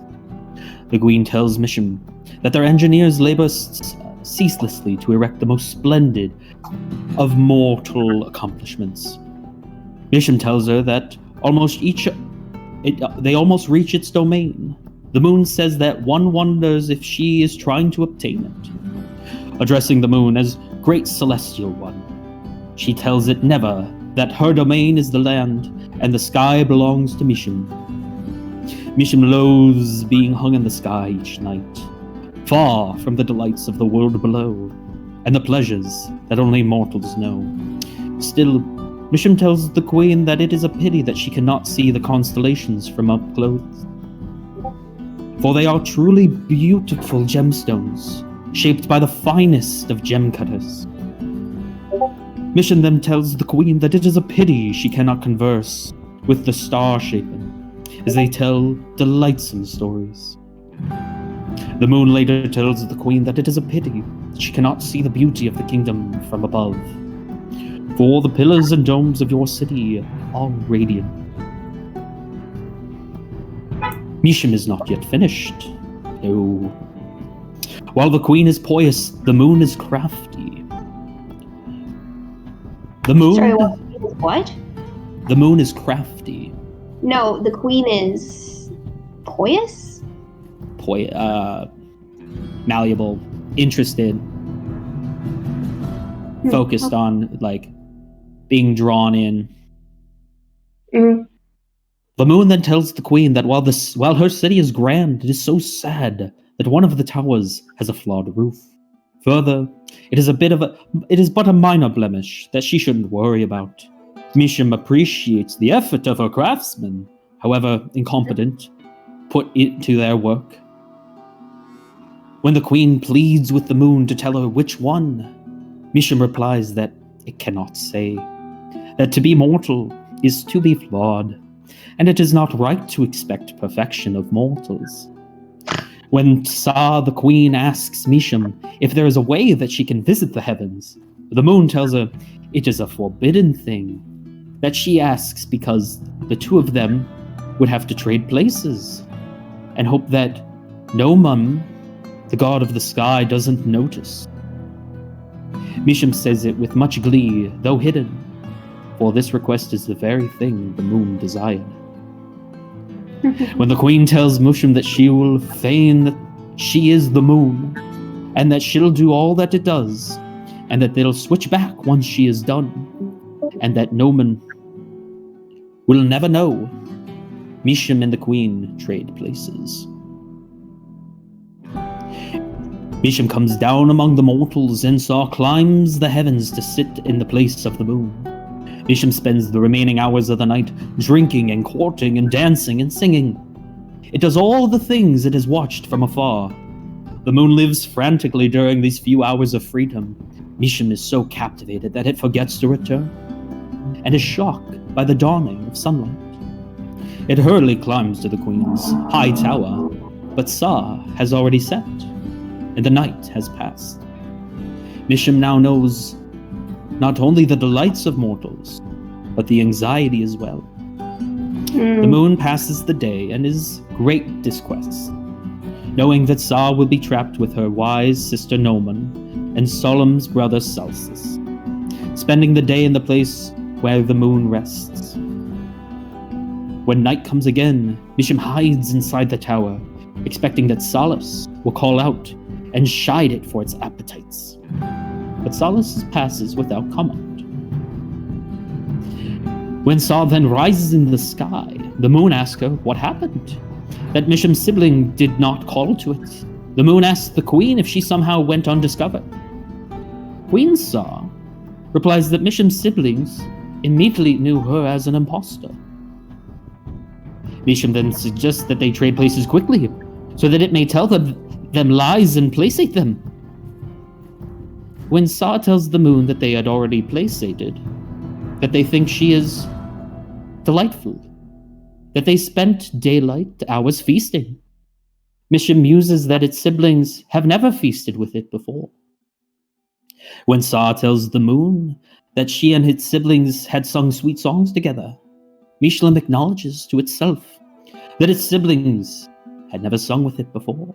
The Queen tells Mishim that their engineers labor ceaselessly to erect the most splendid of mortal accomplishments. Mishim tells her that they almost reach its domain. The moon says that one wonders if she is trying to obtain it. Addressing the moon as Great Celestial One, she tells it never, that her domain is the land, and the sky belongs to Mishim. Mishim loathes being hung in the sky each night, far from the delights of the world below, and the pleasures that only mortals know. Still, Mishim tells the Queen that it is a pity that she cannot see the constellations from up close, for they are truly beautiful gemstones, shaped by the finest of gem cutters. Mishim then tells the Queen that it is a pity she cannot converse with the star-shapen, as they tell delightsome stories. The moon later tells the Queen that it is a pity she cannot see the beauty of the kingdom from above, for the pillars and domes of your city are radiant. Mishim is not yet finished. No. While the Queen is poised, the moon is crafty. The moon... Sorry, what? The moon is crafty. No, the Queen is poised? Malleable, interested, focused on, being drawn in. Mm. The moon then tells the Queen that while her city is grand, it is so sad that one of the towers has a flawed roof. Further, it is but a minor blemish that she shouldn't worry about. Misham appreciates the effort of her craftsmen, however incompetent, put into their work. When the queen pleads with the moon to tell her which one, Misham replies that it cannot say, that to be mortal is to be flawed, and it is not right to expect perfection of mortals. When Sa, the queen, asks Misham if there is a way that she can visit the heavens, the moon tells her it is a forbidden thing, that she asks because the two of them would have to trade places, and hope that Nomum, the god of the sky, doesn't notice. Misham says it with much glee, though hidden, for this request is the very thing the moon desired. When the queen tells Misham that she will feign that she is the moon, and that she'll do all that it does, and that they'll switch back once she is done, and that Noman will never know, Misham and the queen trade places. Misham comes down among the mortals, and Sa climbs the heavens to sit in the place of the moon. Misham spends the remaining hours of the night drinking and courting and dancing and singing. It does all the things it has watched from afar. The moon lives frantically during these few hours of freedom. Misham is so captivated that it forgets to return, and is shocked by the dawning of sunlight. It hurriedly climbs to the queen's high tower, but Sa has already set, and the night has passed. Misham now knows not only the delights of mortals, but the anxiety as well. The moon passes the day and is great distress, knowing that Sa will be trapped with her wise sister Noman and Solemn's brother Celsus, spending the day in the place where the moon rests. When night comes again, Misham hides inside the tower, expecting that Solus will call out and chide it for its appetites. But Solus passes without comment. When Sa then rises in the sky, the moon asks her what happened, that Misham's sibling did not call to it. The moon asks the queen if she somehow went undiscovered. Queen Sa replies that Misham's siblings immediately knew her as an impostor. Misham then suggests that they trade places quickly, so that it may tell them lies and placate them. When Sa tells the moon that they had already placated, that they think she is delightful, that they spent daylight hours feasting, Misham muses that its siblings have never feasted with it before. When Sa tells the moon that she and its siblings had sung sweet songs together, Mishlam acknowledges to itself that its siblings had never sung with it before.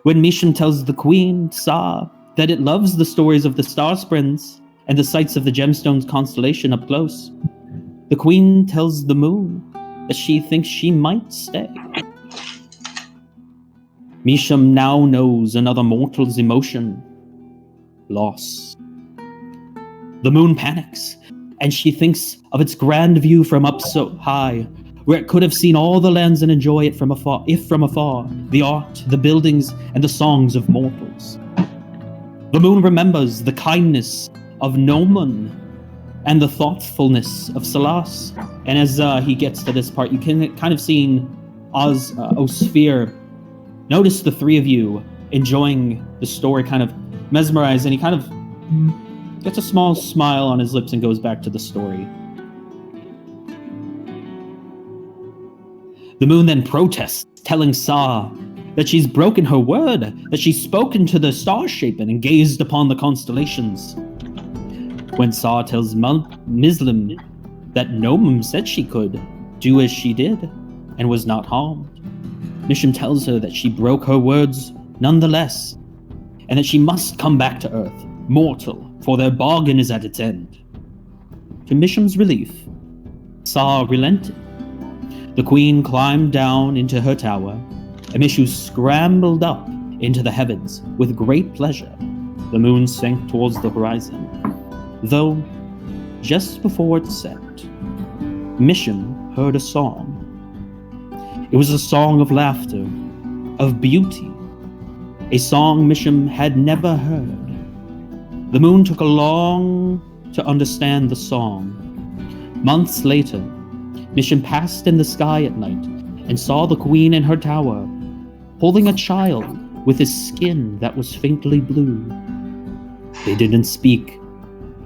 When Misham tells the queen, Sa, that it loves the stories of the star sprints and the sights of the gemstones constellation up close, the queen tells the moon that she thinks she might stay. Misham now knows another mortal's emotion: loss. The moon panics, and she thinks of its grand view from up so high, where it could have seen all the lands and enjoy it from afar, if from afar, the art, the buildings, and the songs of mortals. The moon remembers the kindness of Noman and the thoughtfulness of Salas. And as he gets to this part, you can kind of see Osphere notice the three of you enjoying the story, kind of mesmerized, and he kind of gets a small smile on his lips and goes back to the story. The moon then protests, telling Sa that she's broken her word, that she's spoken to the star-shapen and gazed upon the constellations. When Sa tells Mislim that Nomum said she could do as she did and was not harmed, Misham tells her that she broke her words nonetheless, and that she must come back to Earth, mortal, for their bargain is at its end. To Misham's relief, Sa relented. The queen climbed down into her tower, and Mishu scrambled up into the heavens with great pleasure. The moon sank towards the horizon, though just before it set, Misham heard a song. It was a song of laughter, of beauty, a song Misham had never heard. The moon took long to understand the song, Months later, Mission passed in the sky at night and saw the queen in her tower, holding a child with his skin that was faintly blue. They didn't speak,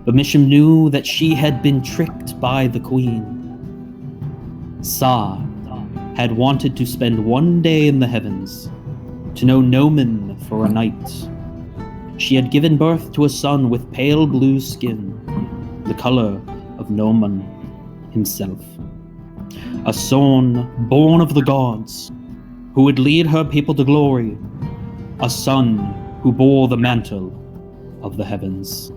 but Mission knew that she had been tricked by the queen. Sa had wanted to spend one day in the heavens, to know Nomen for a night. She had given birth to a son with pale blue skin, the color of Nomen himself. A son born of the gods, who would lead her people to glory. A son who bore the mantle of the heavens.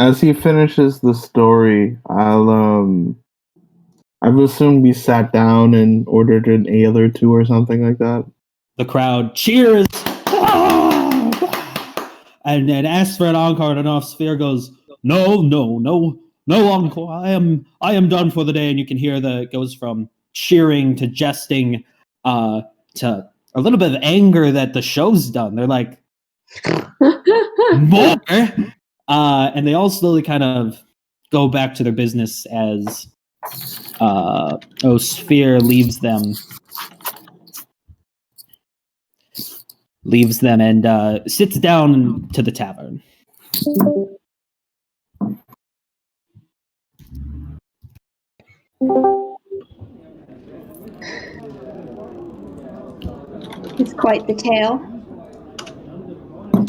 As he finishes the story, I would assume we sat down and ordered an ale or two or something like that. The crowd cheers and asks for an encore, and off Sphere goes, no encore. I am done for the day. And you can hear it goes from cheering to jesting to a little bit of anger that the show's done. They're like, more. And they all slowly kind of go back to their business as Sphere leaves them and sits down to the tavern. It's quite the tale.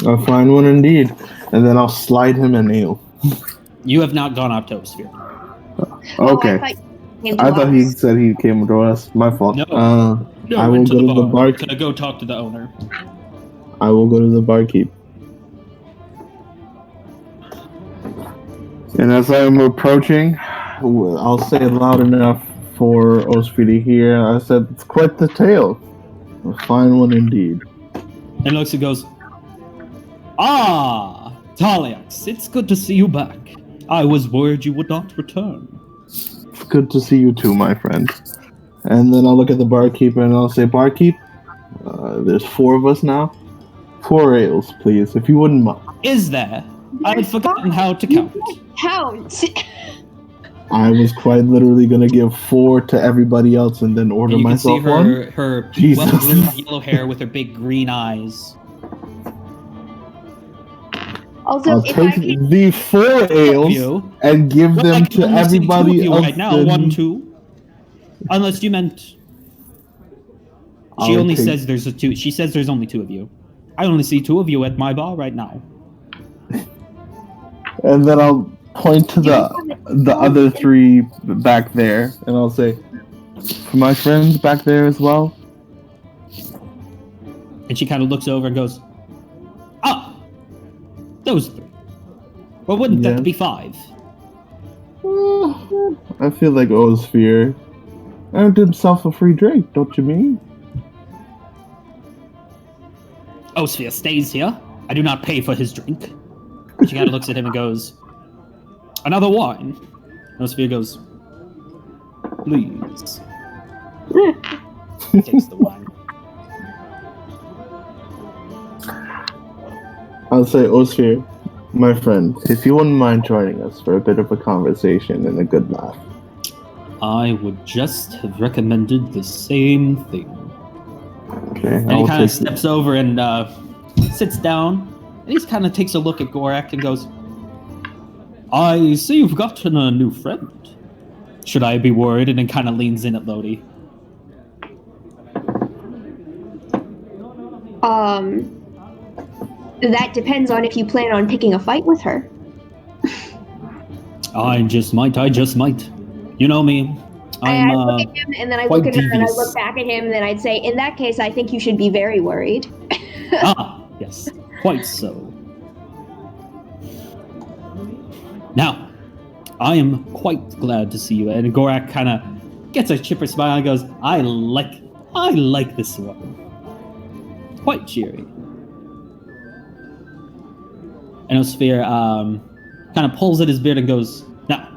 A fine one indeed. And then I'll slide him an ale. You have not gone up to Sphere. Okay. I thought he said he came to us. My fault. No. I will go to the bar. Gonna go talk to the owner. I will go to the barkeep. And as I am approaching, I'll say it loud enough for Osfi to hear. I said, it's quite the tale. A fine one indeed. And looks and goes, "Ah, Taliax, it's good to see you back. I was worried you would not return." It's good to see you too, my friend. And then I'll look at the barkeep and I'll say, "Barkeep, there's 4 of us now. 4 ales, please, if you wouldn't mind." Is there? I'd forgotten how to count. Count. Oh. I was quite literally gonna give 4 to everybody else and then order And you can myself see one. her Jesus. well-groomed yellow hair with her big green eyes. Also, I'll if I take can, the 4 ales You. and give Well, I them can to only see 2 of everybody you else. right now. then 1, 2. Unless you meant. She I'll only take- says there's 2. She says there's only 2 of you. I only see 2 of you at my bar right now. And then I'll point to the other 3 back there, and I'll say, "For my friends back there as well." And she kind of looks over and goes, "Ah, those 3. Well, wouldn't Yeah. that be 5? I feel like Osphere earned himself a free drink, don't you mean? Osphere stays here. I do not pay for his drink." She kind of looks at him and goes, "Another wine?" Osphere goes, "Please." He takes the wine. I'll say, "Osphere, my friend, if you wouldn't mind joining us for a bit of a conversation and a good laugh." I would just have recommended the same thing. Okay, And he kind of steps over and sits down, and he kind of takes a look at Gorak and goes, "I see you've gotten a new friend. Should I be worried?" And then kind of leans in at Lodi. That depends on if you plan on picking a fight with her. I just might. You know me. I look at him, and then I quite look at her, and I devious. look back at him, and then I'd say, in that case, I think you should be very worried. Yes, quite so. Now, I am quite glad to see you. And Gorak kind of gets a chipper smile and goes, I like this one. Quite cheery. And Osphere kind of pulls at his beard and goes, "Now,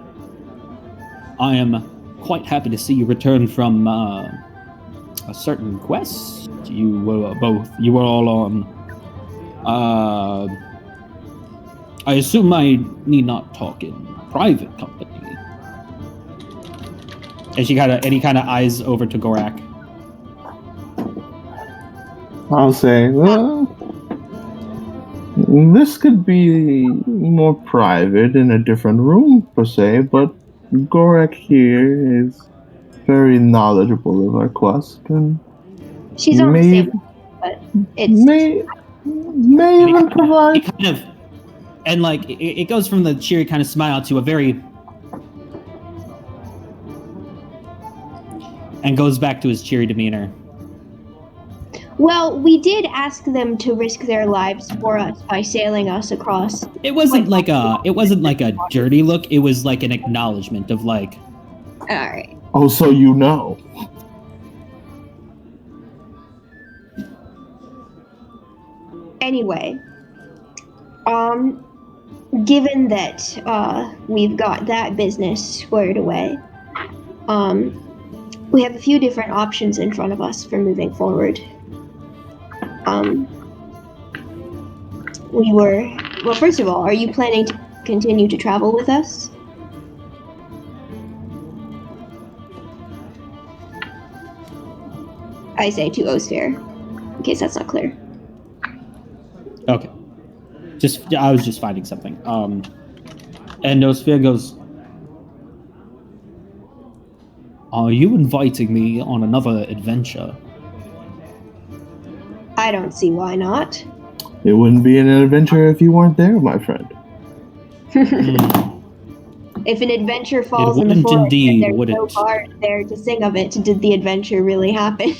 I am quite happy to see you return from a certain quest you were all on. I assume I need not talk in private company. And he kind of eyes over to Gorak. I'll say, this could be more private in a different room, per se, but Gorak here is very knowledgeable of our quest, and She's on the same, but it's may even provide. He kind of, and like it goes from the cheery kind of smile to a very, and goes back to his cheery demeanor. Well, we did ask them to risk their lives for us by sailing us across. It wasn't like a dirty look. It was like an acknowledgement of like. All right. Oh, so you know. Anyway, given that we've got that business squared away, we have a few different options in front of us for moving forward. Well, first of all, are you planning to continue to travel with us? I say to Osphere, in case that's not clear. Okay. I was just finding something. And Osphere goes, "Are you inviting me on another adventure?" I don't see why not. It wouldn't be an adventure if you weren't there, my friend. If an adventure falls in the wouldn't forest indeed, and would there's no it? bard there to sing of it, did the adventure really happen?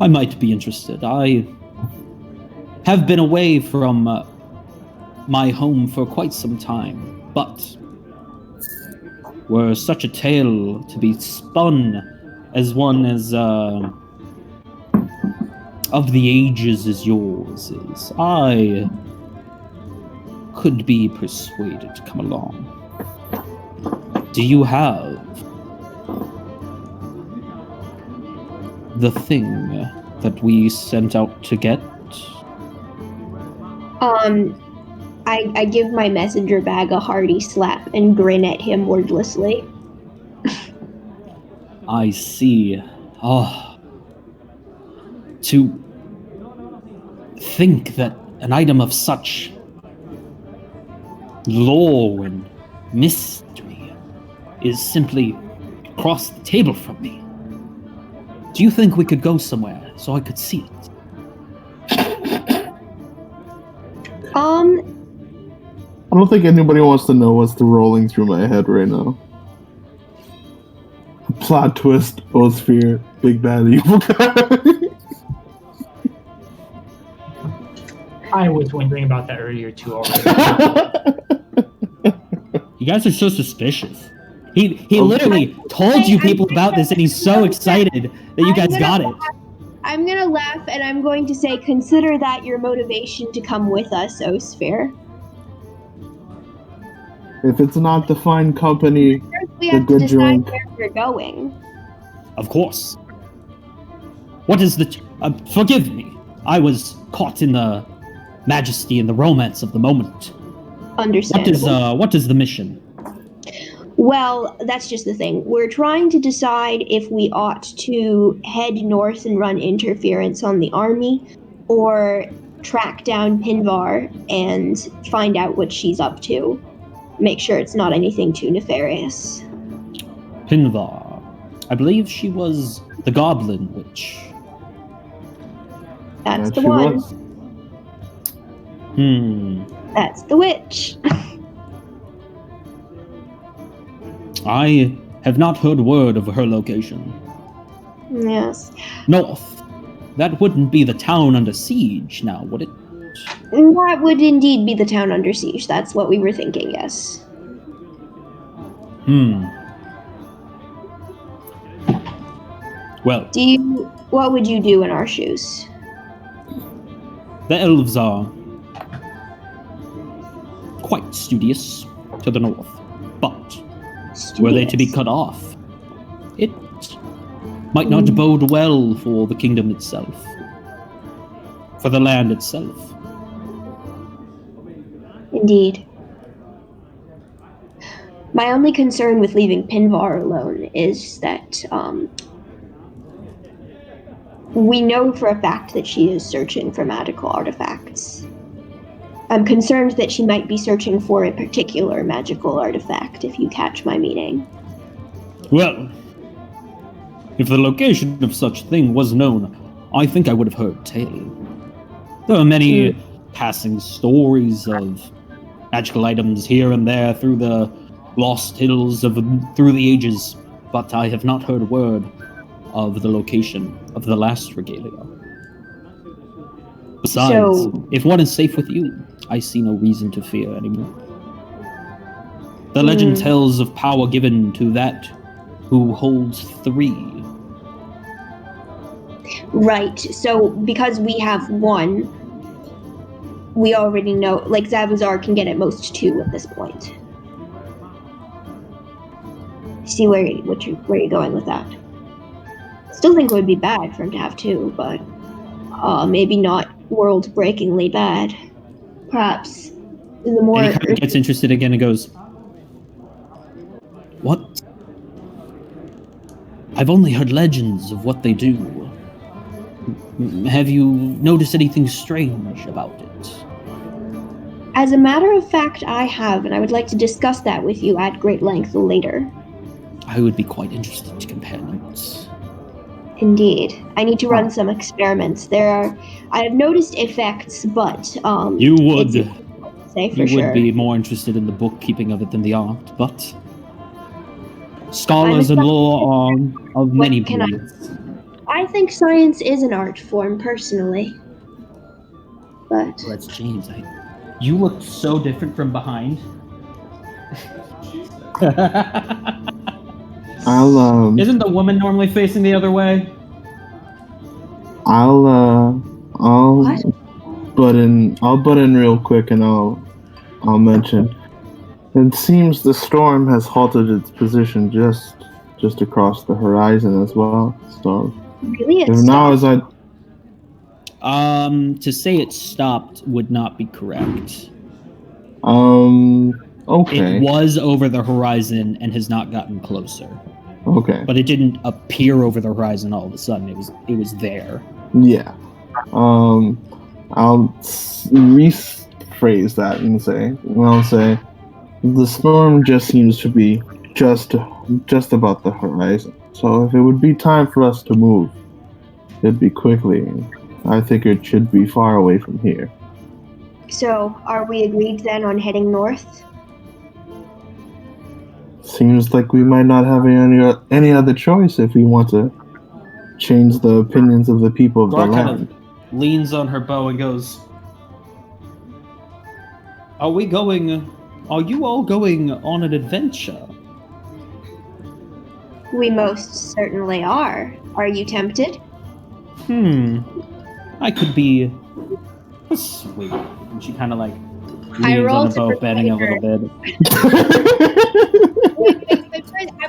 I might be interested. I have been away from my home for quite some time, but were such a tale to be spun as one as of the ages as yours is, I could be persuaded to come along. Do you have the thing that we sent out to get? I give my messenger bag a hearty slap and grin at him wordlessly. I see. Oh. To think that an item of such lore and mystery is simply across the table from me. Do you think we could go somewhere so I could see it? I don't think anybody wants to know what's rolling through my head right now. Plot twist, Osphere, big bad evil guy. I was wondering about that earlier too already. You guys are so suspicious. He literally told you people about this and he's so excited that you guys got it. I'm gonna laugh and I'm going to say, consider that your motivation to come with us, Osphere. If it's not the fine company, We the have to good decide drink. where we're going. Of course. What is the... forgive me. I was caught in the majesty and the romance of the moment. Understandable. What is the mission? Well, that's just the thing. We're trying to decide if we ought to head north and run interference on the army, or track down Pinvar and find out what she's up to. Make sure it's not anything too nefarious. Pinvar. I believe she was the Goblin Witch. That's That the she one. was. That's the witch. I have not heard word of her location. Yes. North. That wouldn't be the town under siege now, would it? That would indeed be the town under siege. That's what we were thinking, yes. Well, What would you do in our shoes? the elves are quite studious to the north. But were they to be cut off, it might not bode well for the kingdom itself, for the land itself. Indeed. My only concern with leaving Pinvar alone is that we know for a fact that she is searching for magical artifacts. I'm concerned that she might be searching for a particular magical artifact, if you catch my meaning. Well, if the location of such thing was known, I think I would have heard tale. There are many passing stories of magical items here and there through the lost hills through the ages, but I have not heard word of the location of the last regalia. Besides, if one is safe with you, I see no reason to fear anymore. The legend tells of power given to that who holds 3. Right, so because we have 1, we already know, like, Zavuzar can get at most 2 at this point. See where you're going with that. Still think it would be bad for him to have 2, but maybe not world-breakingly bad. Perhaps the more... And he kind of gets interested again and goes, what? I've only heard legends of what they do. Have you noticed anything strange about it? As a matter of fact, I have, and I would like to discuss that with you at great length later. I would be quite interested to compare notes. Indeed. I need to run some experiments. I have noticed effects, but you would say for you sure. would be more interested in the bookkeeping of it than the art, but scholars and law are of many breeds. I think science is an art form, personally. But Well, that's James. You look so different from behind. Isn't the woman normally facing the other way? I'll butt in real quick, and I'll mention. It seems the storm has halted its position just across the horizon as well. So really, if now as I to say it stopped would not be correct. Okay. It was over the horizon and has not gotten closer. Okay. But it didn't appear over the horizon all of a sudden. It was there. Yeah. I'll rephrase that and say the storm just seems to be just about the horizon. So if it would be time for us to move, it'd be quickly. I think it should be far away from here. So, are we agreed then on heading north? Seems like we might not have any other choice if we want to change the opinions of the people of the Gar land. kind of leans on her bow and goes, are you all going on an adventure? We most certainly are. Are you tempted? I could be persuaded. And she kind of like I leans on rolled the bow, to bending a persuade little bit.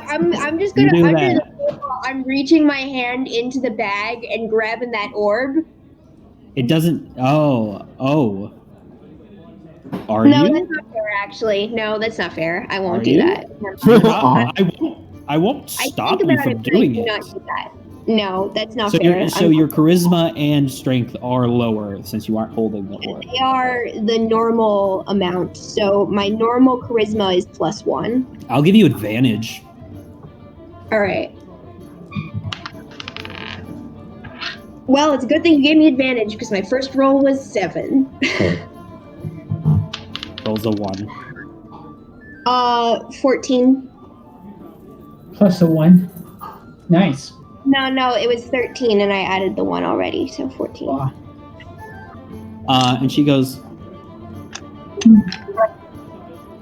I'm just You gonna do under that. the table, I'm reaching my hand into the bag and grabbing that orb. It doesn't. Oh. Are No, you? that's not fair. Actually, no, that's not fair. I won't Are do you? that. I won't I stop think you about from it, but doing I do it. not do that. No, that's not So fair. your charisma and strength are lower since you aren't holding the orb. They are the normal amount. So my normal charisma is +1. I'll give you advantage. All right. Well, it's a good thing you gave me advantage because my first roll was 7. Rolls a 1. 14. Plus a 1. Nice. No, it was 13, and I added the 1 already, so 14. Wow. And she goes,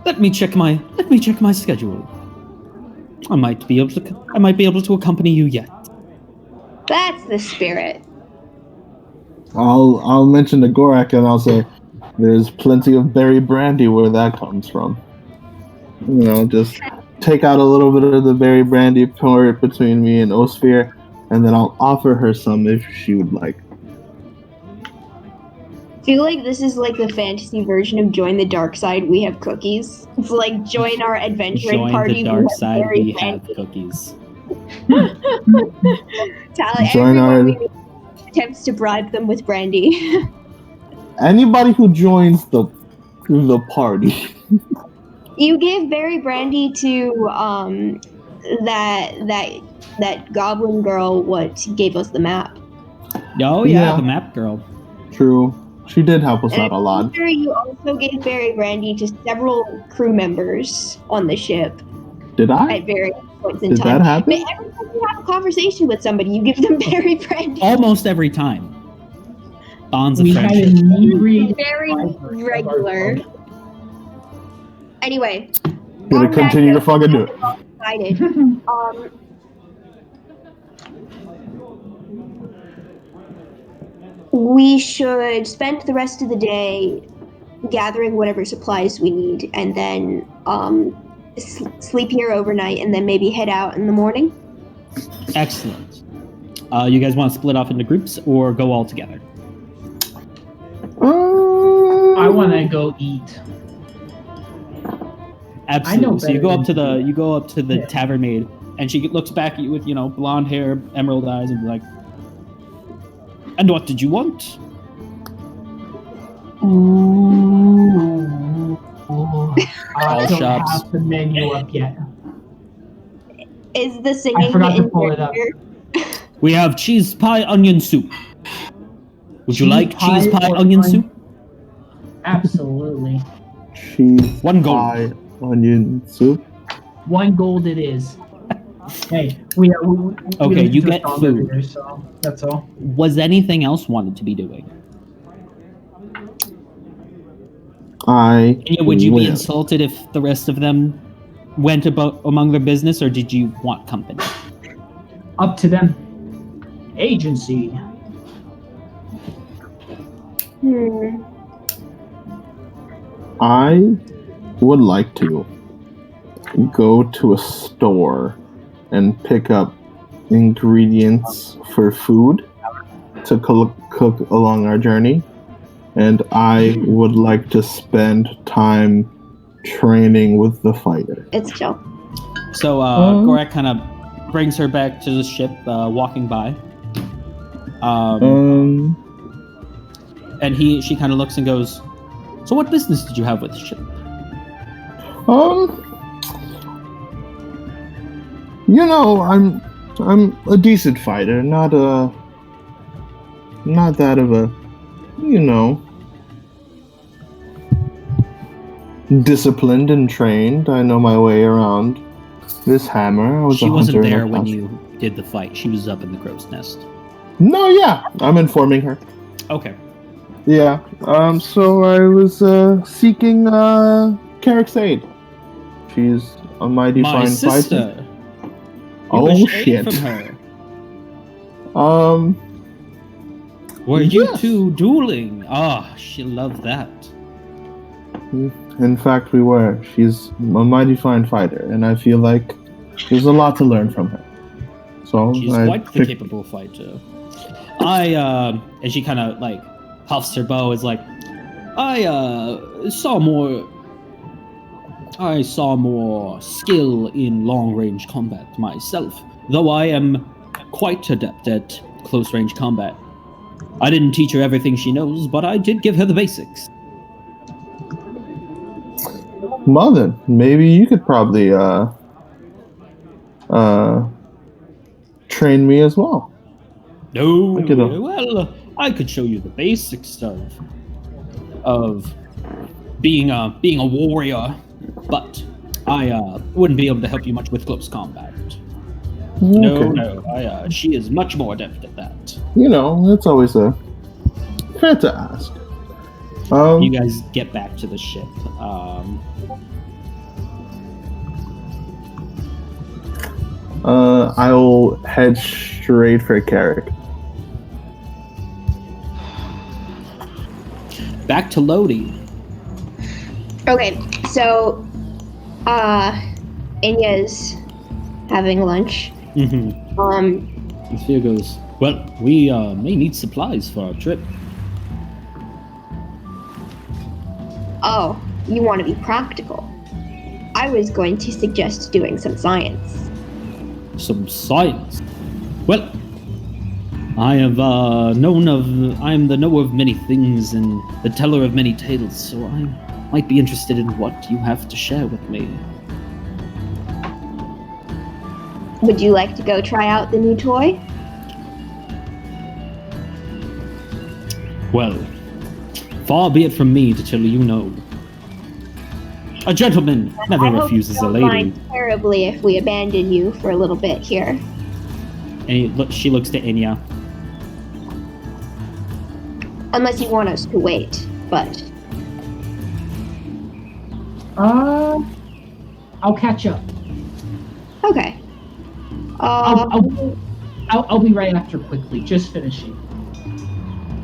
Let me check my schedule. I might be able to accompany you yet. That's the spirit. I'll mention to Gorak and I'll say, There's plenty of berry brandy where that comes from. Just take out a little bit of the berry brandy, pour it between me and Osphere, and then I'll offer her some if she would like. I feel like this is like the fantasy version of Join the Dark Side. We have cookies. It's like join our adventuring Join party. the dark side, berry we have brandy. cookies. Join Everyone attempts to bribe them with brandy. Anybody who joins the party. You gave berry brandy to that goblin girl. What gave us the map? Oh yeah, the map girl. True. She did help us out a lot. I'm sure you also gave berry brandy to several crew members on the ship Did I? at various points in Did time. that happen? But every time you have a conversation with somebody, you give them berry brandy. Almost every time. Bonds of We had friendship. an inebriated Very regular. Anyway, Gonna on continue to that fucking do it. note, I'm excited. We should spend the rest of the day gathering whatever supplies we need, and then sleep here overnight, and then maybe head out in the morning. Excellent. You guys want to split off into groups or go all together? I want to go eat. Absolutely. So you better go than up to the Yeah. tavern maid, and she looks back at you with blonde hair, emerald eyes, and be like, "And what did you want?" I don't shops. have the menu up yet. Is the singing forgot to in pull it up. here? We have cheese pie onion soup. Would you Cheese like cheese pie pie or onion onion- soup? Absolutely. Cheese, One gold. pie, onion soup. 1 gold it is. Hey, we Okay, don't you do get songs food. over here, so that's all. Was anything else wanted to be doing? Would Would you be insulted if the rest of them went about among their business, or did you want company? Up to them. Agency. I would like to go to a store and pick up ingredients for food to cook along our journey. And I would like to spend time training with the fighter. It's chill. So Gorak kind of brings her back to the ship, walking by. And she kind of looks and goes, "So what business did you have with the ship?" I'm a decent fighter, not that of a, disciplined and trained. I know my way around this hammer. I was She a wasn't hunter in there the when past. you did the fight. She was up in the crow's nest. No, yeah, I'm informing her. Okay. Yeah. So I was seeking Carrick's aid. She's a mighty My fine fighter. sister. Oh wish aid shit. from her. Were you Yes. two dueling? Ah, she loved that. In fact, we were. She's a mighty fine fighter, and I feel like there's a lot to learn from her. So She's I quite the picked- capable fighter. And she kind of like puffs her bow. Is like, I saw more skill in long range combat myself, though I am quite adept at close range combat. I didn't teach her everything she knows, but I did give her the basics. Well then, maybe you could probably train me as well. No, I could, well, I could show you the basics of being a warrior, but I wouldn't be able to help you much with close combat. No, she is much more adept at that. It's always fair to ask. You guys get back to the ship. I'll head straight for Carrick. back to Lodi. Okay, so Inya's having lunch. Mm-hmm. And Sphere goes, well, we may need supplies for our trip. Oh, you want to be practical. I was going to suggest doing some science. Some science. Well, I have I am the knower of many things and the teller of many tales, so I might be interested in what you have to share with me. Would you like to go try out the new toy? Well, far be it from me to tell you no. A gentleman never refuses a I hope lady. you don't mind terribly if we abandon you for a little bit here. And she looks to Inya. Unless you want us to wait, but... I'll catch up. Okay. I'll be right after quickly, just finishing.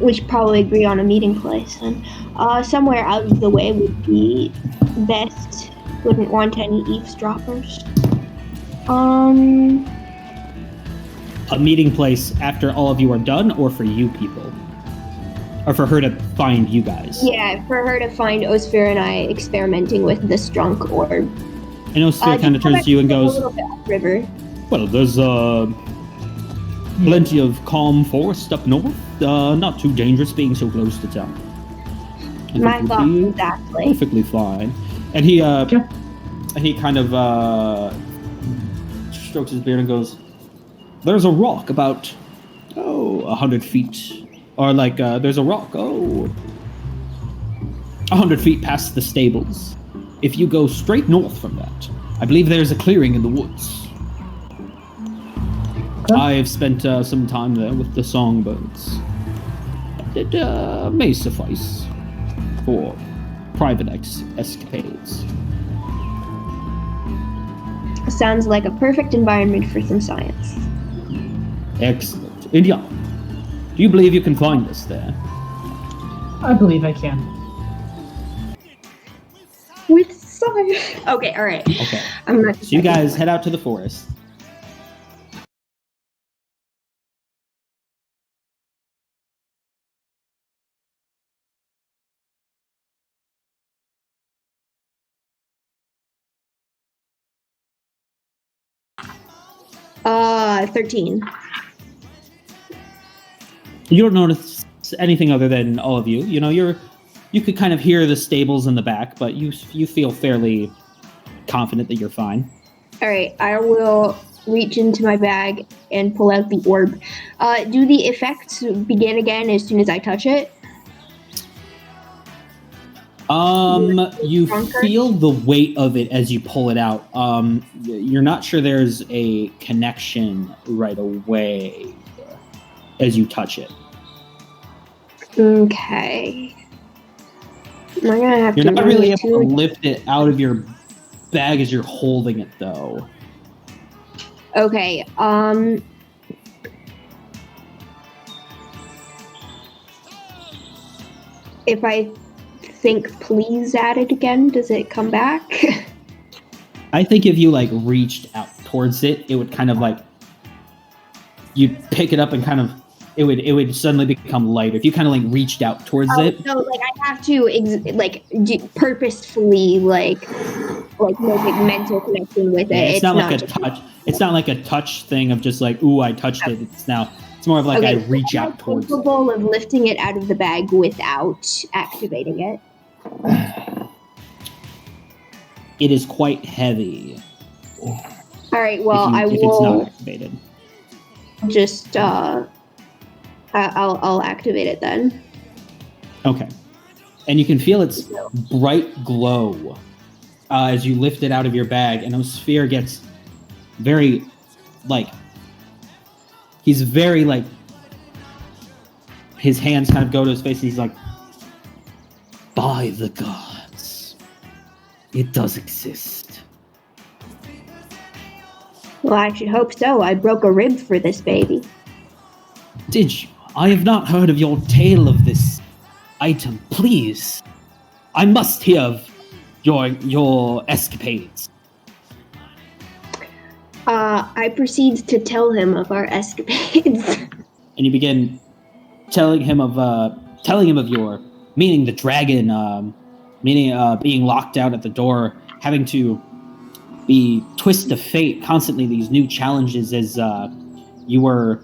We should probably agree on a meeting place, and somewhere out of the way would be best. Wouldn't want any eavesdroppers. A meeting place after all of you are done, or for you people? Or for her to find you guys? Yeah, for her to find Osphere and I experimenting with the strunk orb. And Osphere kind of turns to you and goes, a little bit upriver. well, there's plenty of calm forest up north. Not too dangerous being so close to town. My thoughts exactly. Perfectly fine. And he kind of strokes his beard and goes, there's a rock about 100 feet. Or like there's a rock 100 feet past the stables. If you go straight north from that, I believe there's a clearing in the woods. I've spent some time there with the songbirds. It may suffice for private escapades. Sounds like a perfect environment for some science. Excellent. India, do you believe you can find us there? I believe I can. With science. Okay, alright. Okay. I'm not. So you guys head out to the forest. Uh, 13. You don't notice anything other than all of you. You know, you could kind of hear the stables in the back, but you feel fairly confident that you're fine. All right, I will reach into my bag and pull out the orb. Do the effects begin again as soon as I touch it? You feel the weight of it as you pull it out. You're not sure there's a connection right away as you touch it. Okay. I'm gonna have You're to not really able to lift it out of your bag as you're holding it, though. Okay, if I think please at it again, does it come back? I think if you like reached out towards it, it would kind of like you pick it up and kind of it would suddenly become lighter if you kind of like reached out towards it. So like I have to purposefully like make a mental connection with it. Yeah, it's not like a just touch. It's not like a touch thing of just like, ooh, I touched it. It's more of like I reach out towards it. Capable of lifting it out of the bag without activating it. It is quite heavy. All right. Well, if it's not activated. Just I'll activate it then. Okay. And you can feel its bright glow as you lift it out of your bag, and Osphere gets very, like, he's very, like, his hands kind of go to his face, and he's like, by the gods, it does exist. Well, I should hope so. I broke a rib for this baby. Did you? I have not heard of your tale of this item, please. I must hear of your escapades. I proceed to tell him of our escapades. And you begin telling him of your, meaning the dragon, being locked out at the door, having to be twist of fate, constantly these new challenges as you were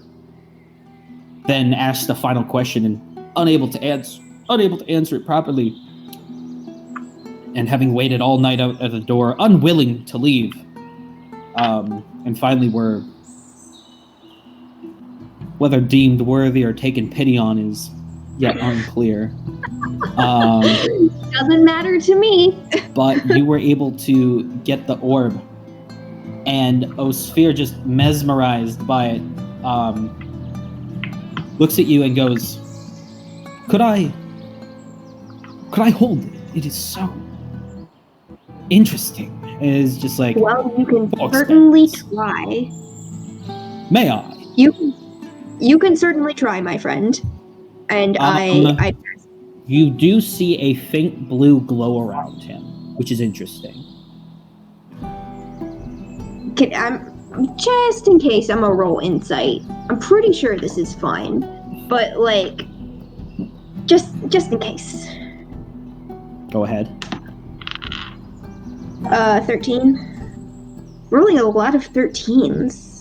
then asked the final question and unable to answer it properly, and having waited all night out at the door, unwilling to leave, and finally were, whether deemed worthy or taken pity on is yet unclear. Doesn't matter to me. But you were able to get the orb, and Osphere, just mesmerized by it, looks at you and goes, Could I hold it? It is so interesting. It is just like, Well, you can certainly try. May I? You can certainly try, my friend. And I You do see a faint blue glow around him, which is interesting. Just in case, I'm gonna roll insight. I'm pretty sure this is fine, but like, just in case. Go ahead. 13. Rolling a lot of 13s.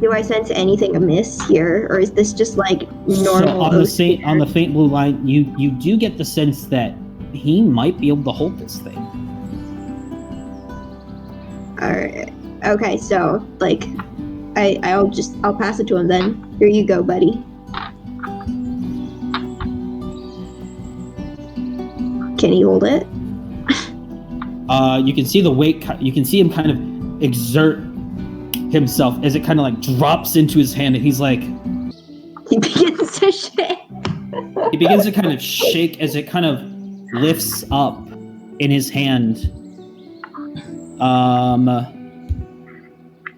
Do I sense anything amiss here, or is this just like normal? So on the faint blue line, you do get the sense that he might be able to hold this thing. Alright. Okay, so like, I'll pass it to him then. Here you go, buddy. Can he hold it? You can see the weight. You can see him kind of exert himself as it kind of like drops into his hand, and he's like, he begins to shake. He begins to kind of shake as it kind of lifts up in his hand.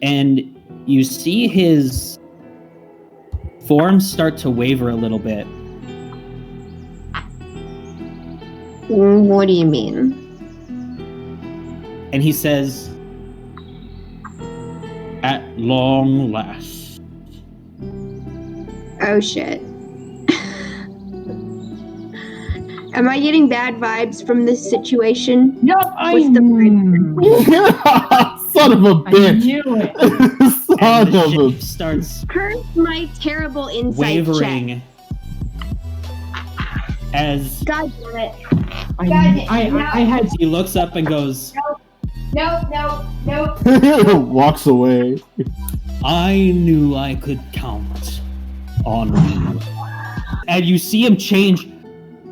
And you see his form start to waver a little bit. What do you mean? And he says, At long last. Oh shit. Am I getting bad vibes from this situation? No, What's the Son of a bitch. I knew it. And the ship starts Curse my terrible insight wavering check. as God damn it. I had he looks up and goes, No. Walks away. I knew I could count on you. And you see him change.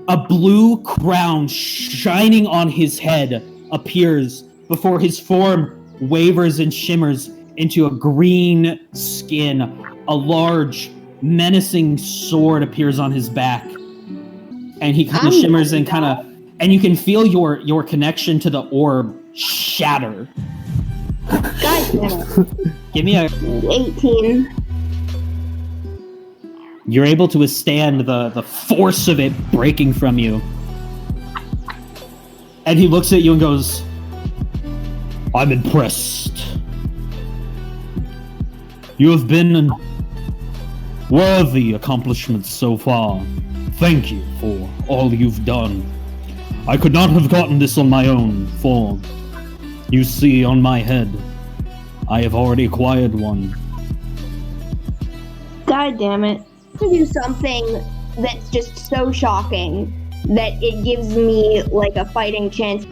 A blue crown shining on his head appears before his form wavers and shimmers into a green skin. A large, menacing sword appears on his back. And he kind of shimmers and and you can feel your connection to the orb shatter. God damn it. Give me a 18. You're able to withstand the force of it breaking from you. And he looks at you and goes, I'm impressed. You have been worthy accomplishments so far. Thank you for all you've done. I could not have gotten this on my own, for you see on my head, I have already acquired one. God damn it. To do something that's just so shocking that it gives me like a fighting chance.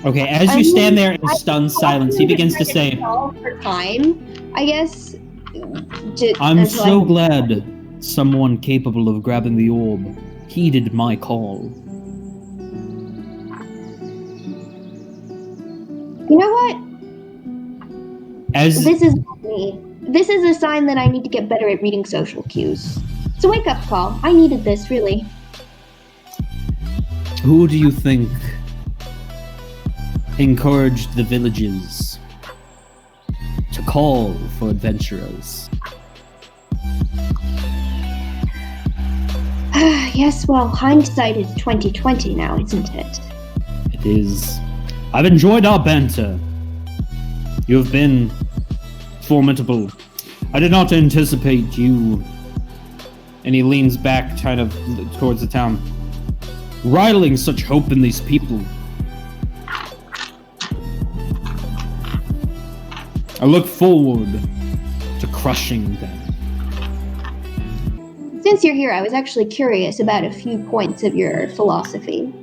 Okay, as you stand there in stunned silence, he begins to say, For time, I guess. I'm so glad someone capable of grabbing the orb heeded my call. You know what? As This is me. This is a sign that I need to get better at reading social cues. It's a wake-up call. I needed this, really. who do you think encouraged the villages to call for adventurers? Yes, well, hindsight is 2020 now, isn't it? It is. I've enjoyed our banter. You have been formidable. I did not anticipate you. And he leans back, kind of towards the town, riling such hope in these people. I look forward to crushing them. Since you're here, I was actually curious about a few points of your philosophy.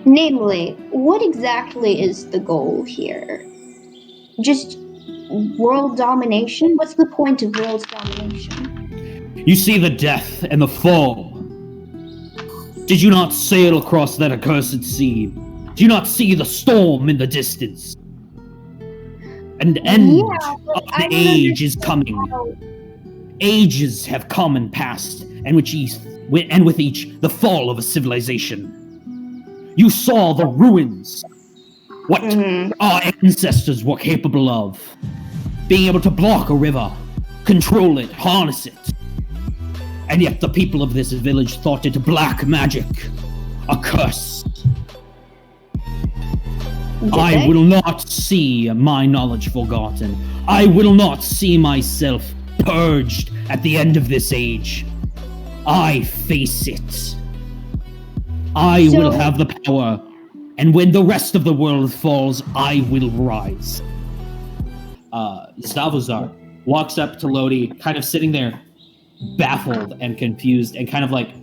Namely, what exactly is the goal here? Just world domination? What's the point of world domination? You see the death and the fall. Did you not sail across that accursed sea? Do you not see the storm in the distance? An end of the age is coming. Ages have come and passed, and with each, the fall of a civilization. You saw the ruins. What our ancestors were capable of. Being able to block a river, control it, harness it. And yet the people of this village thought it black magic. A curse. I will not see my knowledge forgotten. I will not see myself purged at the end of this age. I face it. I will have the power, and when the rest of the world falls, I will rise. Stavuzar walks up to Lodi, kind of sitting there, baffled and confused, and kind of like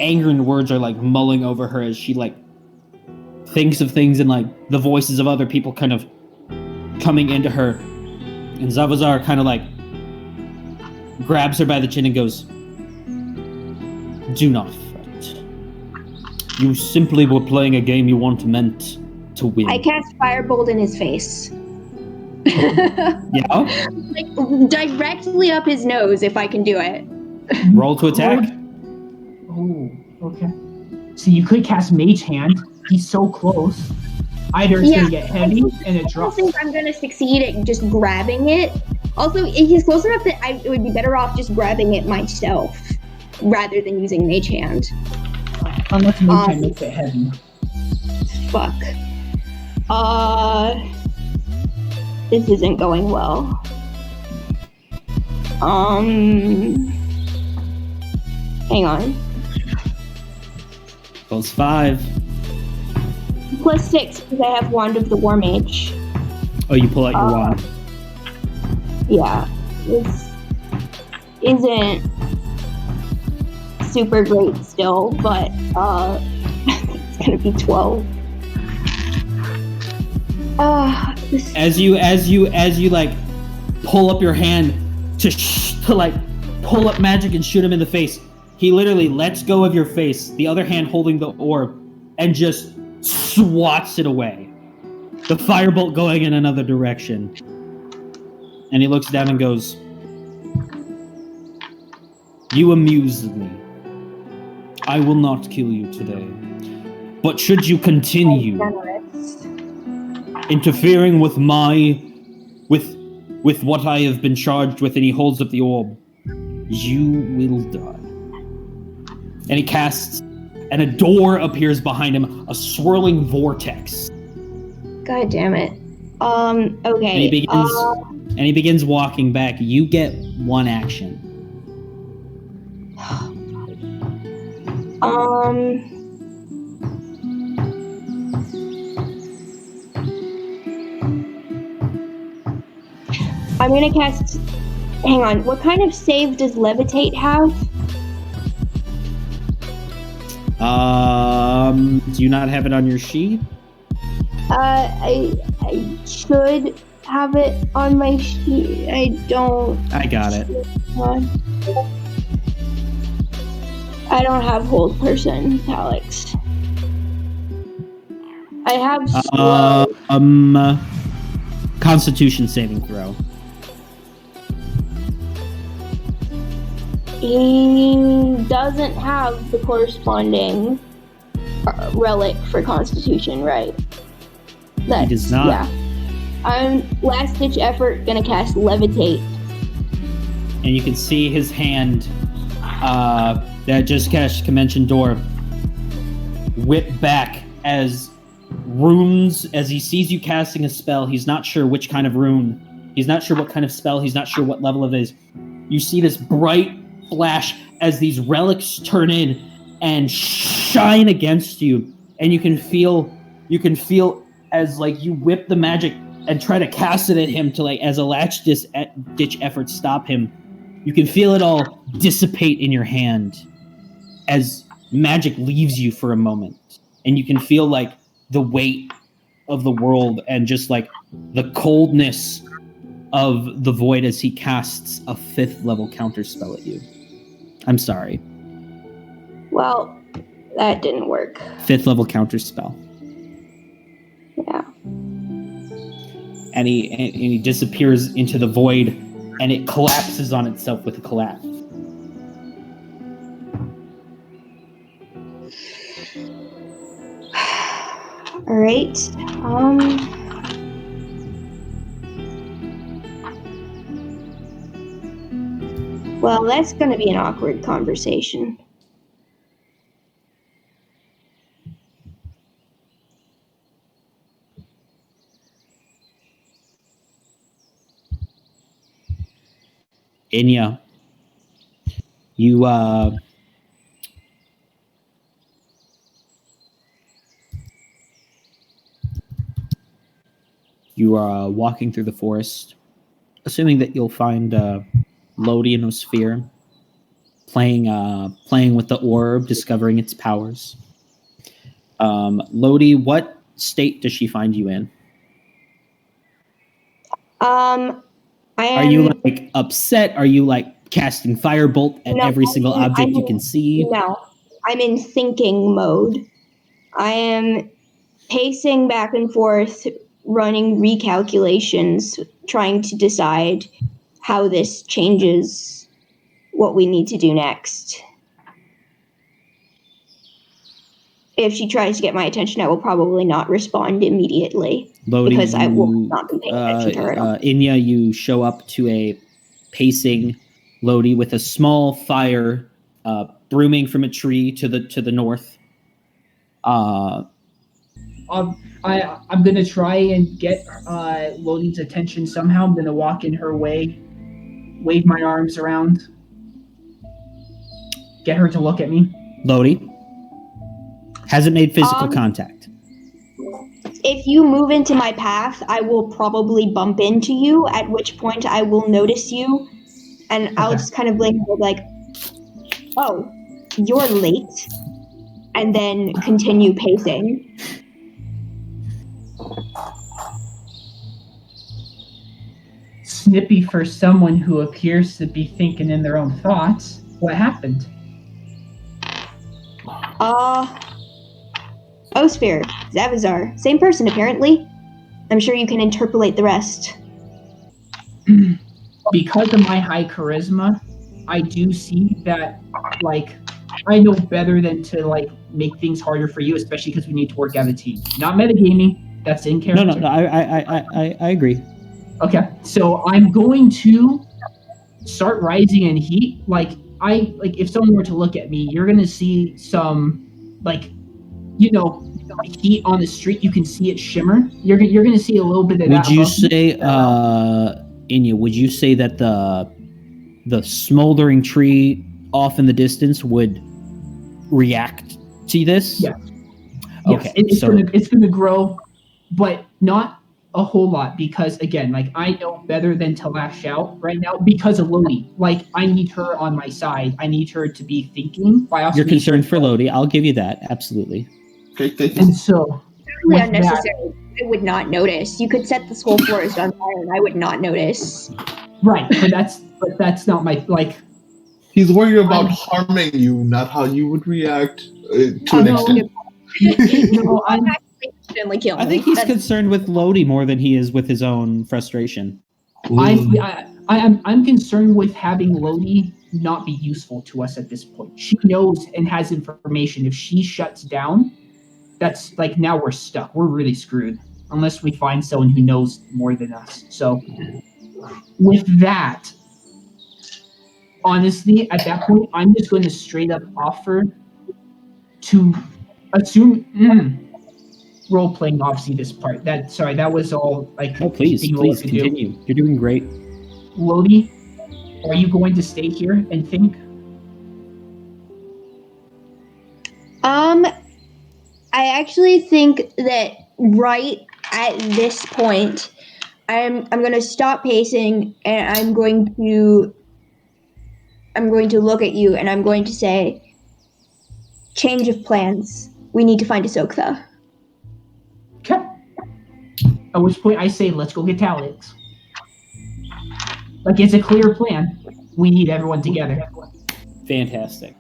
anger and words are like mulling over her as she like thinks of things, and like the voices of other people kind of coming into her. And Zavazar kind of like grabs her by the chin and goes, "Do not fret. You simply were playing a game you weren't meant to win." I cast Firebolt in his face. Yeah? Like, directly up his nose if I can do it. Roll to attack. Oh, okay. So you could cast Mage Hand. He's so close. Either it's gonna get heavy and it I drops. don't think I'm gonna succeed at just grabbing it. Also, he's close enough that it would be better off just grabbing it myself rather than using Mage Hand. Unless Mage Hand makes it heavy. Fuck. This isn't going well. Hang on. +5. +6 because I have Wand of the War Mage. Oh, you pull out your wand. Yeah, this isn't super great still, but it's gonna be 12. As you like pull up your hand to like pull up magic and shoot him in the face, he literally lets go of your face, the other hand holding the orb, and just swats it away. The firebolt going in another direction. And he looks down and goes, "You amuse me. I will not kill you today. But should you continue interfering with with what I have been charged with," and he holds up the orb, "you will die." And he casts, and a door appears behind him, a swirling vortex. God damn it. Okay. And he begins walking back. You get one action. I'm gonna cast. Hang on. What kind of save does Levitate have? Do you not have it on your sheet? I should have it on my sheet. I don't. I got it. I don't have hold person, Alex. I have slow. Constitution saving throw. He doesn't have the corresponding relic for Constitution, right? He does not. Yeah. I'm last ditch effort gonna cast levitate. And you can see his hand that just cast Convention Door whip back as runes, as he sees you casting a spell. He's not sure which kind of rune. He's not sure what kind of spell. He's not sure what level it is. You see this bright flash as these relics turn in and shine against you. And you can feel as like you whip the magic and try to cast it at him to like as a last ditch effort stop him. You can feel it all dissipate in your hand as magic leaves you for a moment. And you can feel like the weight of the world and just like the coldness of the void as he casts a 5th level counter spell at you. I'm sorry. Well, that didn't work. 5th level counter spell. Yeah. And he disappears into the void, and it collapses on itself with a collapse. All right. Well, that's going to be an awkward conversation. Inya, you are walking through the forest, assuming that you'll find Lodi in a sphere, playing with the orb, discovering its powers. Lodi, what state does she find you in? Are you like upset? Are you like casting firebolt at every single object you can see? No, I'm in thinking mode. I am pacing back and forth, running recalculations, trying to decide how this changes what we need to do next. If she tries to get my attention, I will probably not respond immediately. Lodi, because I will not be paying attention to her. Inya, you show up to a pacing Lodi with a small fire brooming from a tree to the north. I'm gonna try and get Lodi's attention somehow. I'm gonna walk in her way, wave my arms around, get her to look at me. Lodi hasn't made physical contact. If you move into my path, I will probably bump into you, at which point I will notice you, and I'll just kind of blink like, oh, you're late, and then continue pacing. Snippy for someone who appears to be thinking in their own thoughts. What happened? Osphere, Zavazar, same person apparently. I'm sure you can interpolate the rest. Because of my high charisma, I do see that, like, I know better than to, like, make things harder for you, especially because we need to work as a team. Not metagaming, that's in character. No, I agree. Okay, so I'm going to start rising in heat. Like, if someone were to look at me, you're gonna see some, like, heat on the street. You can see it shimmer. You're gonna see a little bit of that. Would you say, Inya? Would you say that the smoldering tree off in the distance would react to this? Yeah. Okay. Yes, it's gonna grow, but not a whole lot because again, like I know better than to lash out right now because of Lodi. Like I need her on my side. I need her to be thinking. You're concerned for Lodi. I'll give you that. Absolutely. And so, Totally unnecessary. I would not notice. You could set this whole forest on fire, and I would not notice. Right, but that's not my like. He's worried about harming you, not how you would react to an extent. I think he's concerned with Lodi more than he is with his own frustration. I'm concerned with having Lodi not be useful to us at this point. She knows and has information. If she shuts down, that's like now we're stuck. We're really screwed. unless we find someone who knows more than us. So, with that, honestly, at that point, I'm just going to straight up offer to assume role playing. Obviously, this part. That was all like Oh, please thinking about what to do. continue. You're doing great. Lodi, are you going to stay here and think? I actually think that right at this point, I'm gonna stop pacing and I'm going to look at you and I'm going to say, change of plans. We need to find Ahsoka. Okay. At which point I say, let's go get Talix. Like, it's a clear plan. We need everyone together. Fantastic.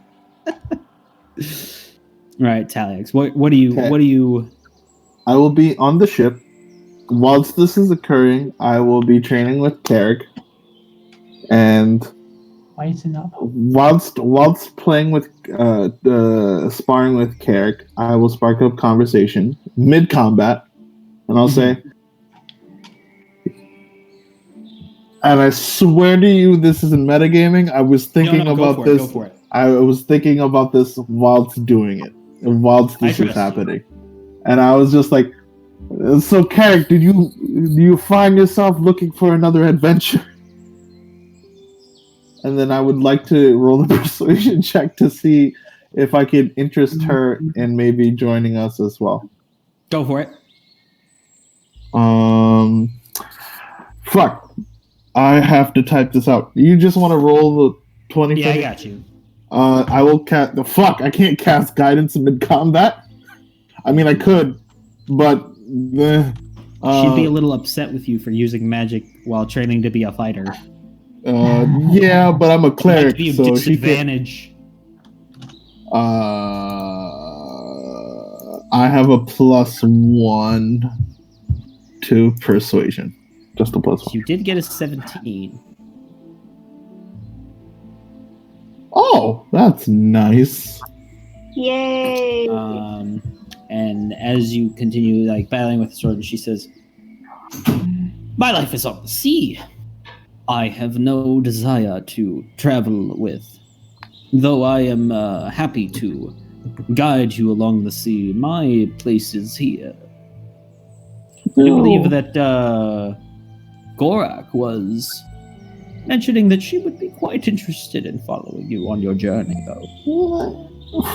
All right, Talix. What do you? I will be on the ship. Whilst this is occurring, I will be training with Tarek. And Why is it not? whilst playing with sparring with Carrick, I will spark up conversation mid combat, and I'll say, and I swear to you, this isn't metagaming. I was thinking about this. Go for it. I was thinking about this whilst doing it, whilst this was happening, and I was just like, "So, Carrick, do you find yourself looking for another adventure?" And then I would like to roll the persuasion check to see if I could interest her in maybe joining us as well. Go for it. Fuck. I have to type this out. You just want to roll the 20? Yeah, I got you. I will cast the fuck. I can't cast guidance in mid combat. I mean, I could, but she'd be a little upset with you for using magic while training to be a fighter. Yeah, but I'm a cleric, Might be a so she disadvantage. I have a +1 to persuasion. Just a +1. You did get a 17. Oh, that's nice. Yay! And as you continue like battling with the sword, she says, "My life is on the sea. I have no desire to travel with. Though I am happy to guide you along the sea, my place is here." I believe that Gorak was mentioning that she would be quite interested in following you on your journey, though.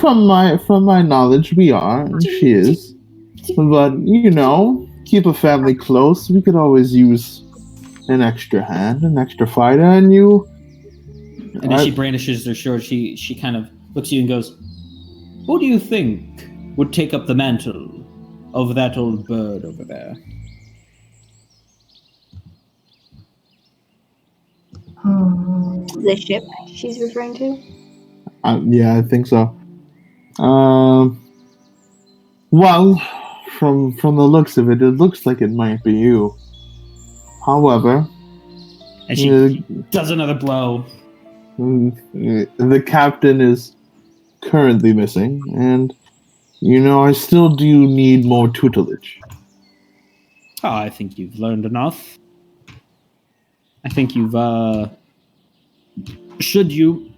From my knowledge, we are, and she is. But, keep a family close. We could always use an extra hand, an extra fighter, and you... And as she brandishes her sword, she kind of looks at you and goes, "Who do you think would take up the mantle of that old bird over there?" The ship she's referring to? Yeah, I think so. Well, from the looks of it, it looks like it might be you. However... And she does another blow. The captain is currently missing, and, I still do need more tutelage. Oh, I think you've learned enough. I think you've, should you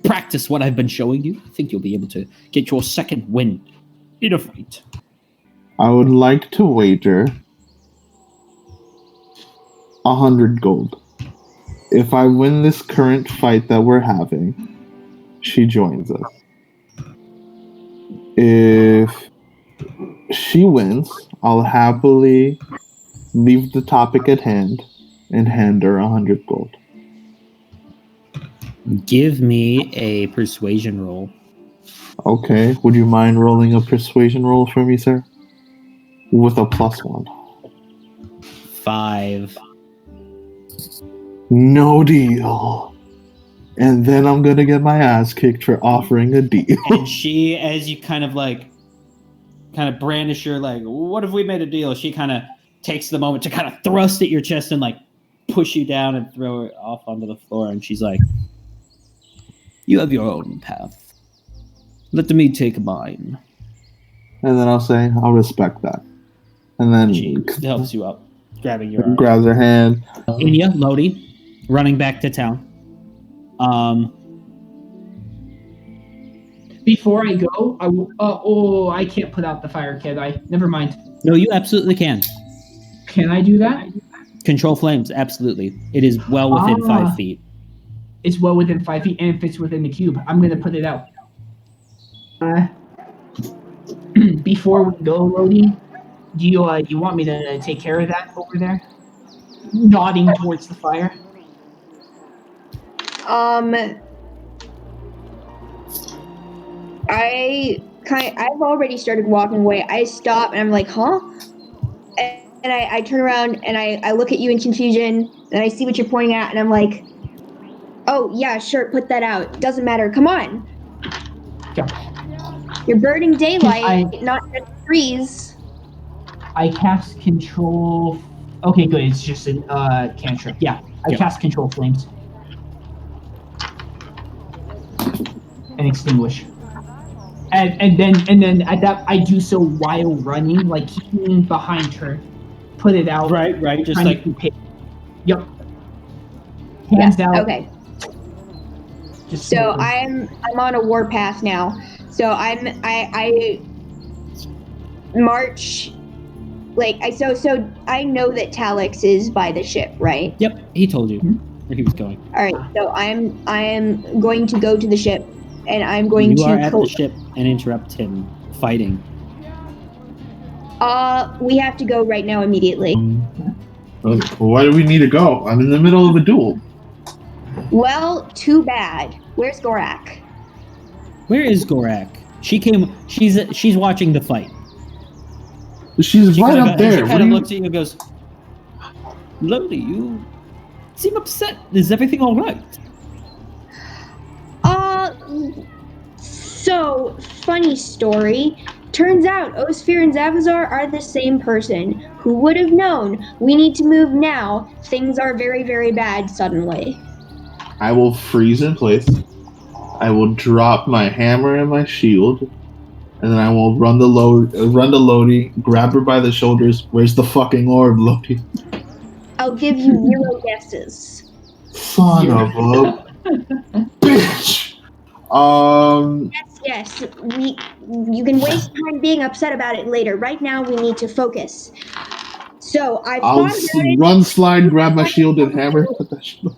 practice what I've been showing you, I think you'll be able to get your second wind in a fight. I would like to wager 100 gold. If I win this current fight that we're having, she joins us. If she wins, I'll happily leave the topic at hand and hand her 100 gold. Give me a persuasion roll. Okay. Would you mind rolling a persuasion roll for me, sir? With a +1. 5. No deal. And then I'm gonna get my ass kicked for offering a deal. And she, as you kind of brandish her, like, "What if we made a deal?" She kind of takes the moment to kind of thrust at your chest and push you down and throw her off onto the floor. And she's like, "You have your own path. Let me take mine." And then I'll say, I'll respect that. And then She helps you up, grabbing your arm. grabs her hand. Inya, Lodi, running back to town. Before I go, I can't put out the fire, can I? Never mind. No, you absolutely can. Can I do that? Control flames, absolutely. It is well within 5 feet. It's well within 5 feet and it fits within the cube. I'm gonna put it out. Before we go, Lodi, do you want me to take care of that over there? Nodding towards the fire. I've already started walking away. I stop and I'm like, huh? And I turn around and I look at you in confusion and I see what you're pointing at and I'm like, oh yeah, sure, put that out. Doesn't matter. Come on. Yeah. You're burning daylight, not trees. I cast control. Okay, good. It's just a cantrip. Yeah, I cast control flames and extinguish. And then at that I do so while running, like keeping behind her, put it out. Right. Just like yep. Hands out. Okay. So I'm on a warpath now. So I march like so I know that Talix is by the ship, right? Yep, he told you where he was going. All right. So I am going to go to the ship and I'm going to You are at the ship and interrupt him fighting. We have to go right now immediately. Why do we need to go? I'm in the middle of a duel. Well, too bad. Where's Gorak? Where is Gorak? She's watching the fight. She's right up there. She kind of looks at you and goes, Lodi, you seem upset. Is everything all right? So, funny story. Turns out Osphere and Zavazar are the same person. Who would have known? We need to move now. Things are very, very bad suddenly. I will freeze in place. I will drop my hammer and my shield, and then I will run to Lodi, grab her by the shoulders. Where's the fucking orb, Lodi? I'll give you 0 guesses. Son of a bitch. Yes. You can waste time being upset about it later. Right now, we need to focus. So I'll run, slide, grab my shield and hammer. Put that shield.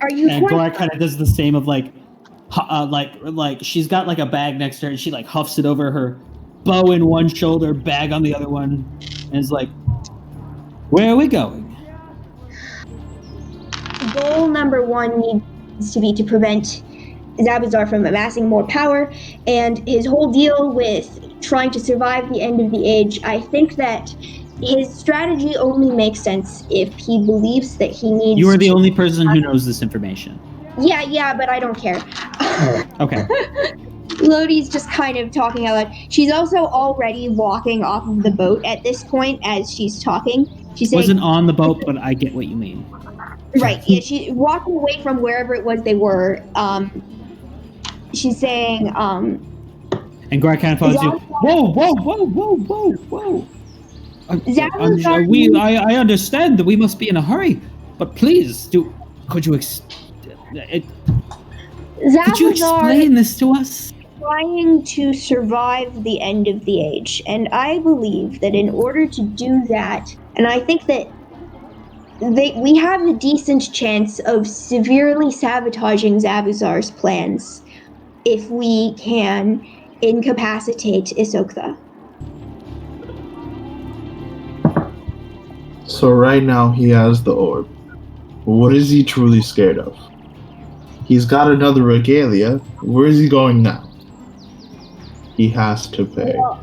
Are you? And Gorak kind of does the same of like she's got like a bag next to her and she like huffs it over her bow in one shoulder, bag on the other one, and is like, "Where are we going?" Goal number 1 needs to be to prevent Zabazar from amassing more power, and his whole deal with trying to survive the end of the age. I think that his strategy only makes sense if he believes that he needs. You are the only person who knows this information. Yeah, but I don't care. Okay. Lodi's just kind of talking out loud. She's also already walking off of the boat at this point as she's talking. She's saying, wasn't on the boat, but I get what you mean. Right, yeah, she's walking away from wherever it was they were. She's saying, And Gorak kind of follows you. Whoa. I understand that we must be in a hurry, but please, could you explain this to us? Trying to survive the end of the age, and I believe that in order to do that, and I think that we have a decent chance of severely sabotaging Zavuzar's plans if we can incapacitate Isoktha. So right now he has the orb. What is he truly scared of? He's got another regalia. Where is he going now? He has to pay. Well,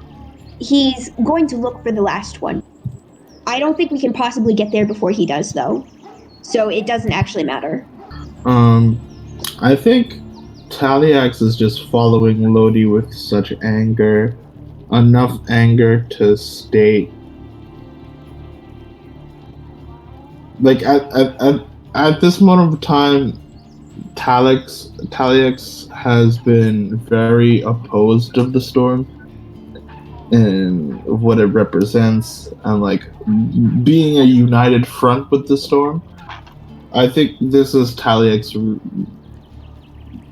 he's going to look for the last one. I don't think we can possibly get there before he does, though. So it doesn't actually matter. I think Taliax is just following Lodi with such anger. Enough anger to state... Like, at this moment of time, Taliax has been very opposed of the storm. and what it represents, and like being a united front with the storm. I think this is Taliek's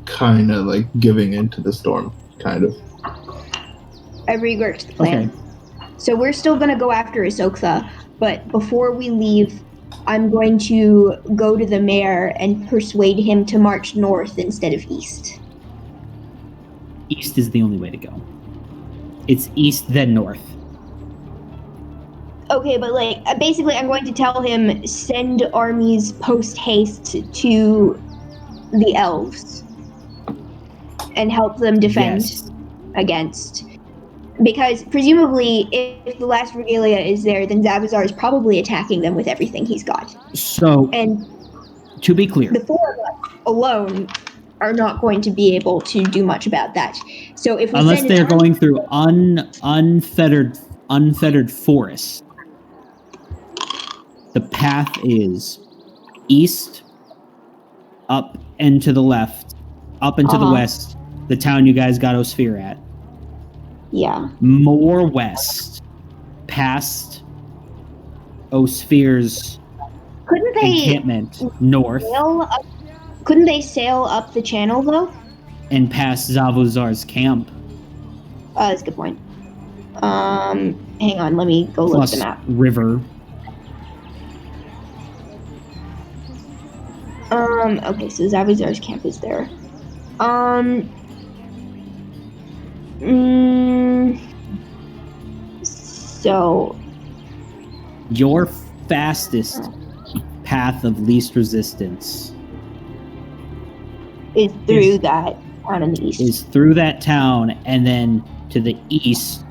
kind of like giving into the storm, kind of. I reworked the plan. Okay. So we're still going to go after Ahsoka, but before we leave, I'm going to go to the mayor and persuade him to march north instead of east. East is the only way to go. It's east, then north. Okay, but like basically I'm going to tell him send armies post haste to the elves and help them defend Yes. against. Because presumably if the last regalia is there, then Zabazar is probably attacking them with everything he's got. So, And to be clear, the four of us alone are not going to be able to do much about that. So if we unless send an they're army- going through unfettered forests, the path is east, up and to the left, up and to the west, the town you guys got Osphere at. Yeah. More west, past Osphere's Couldn't they encampment, north, couldn't they sail up the channel though? and past Zavuzar's camp. That's a good point. Hang on, let me go look Plus at the map. river. Okay, so Zabuzar's camp is there. So Your fastest path of least resistance it's through that town in the east. is through that town and then to the east.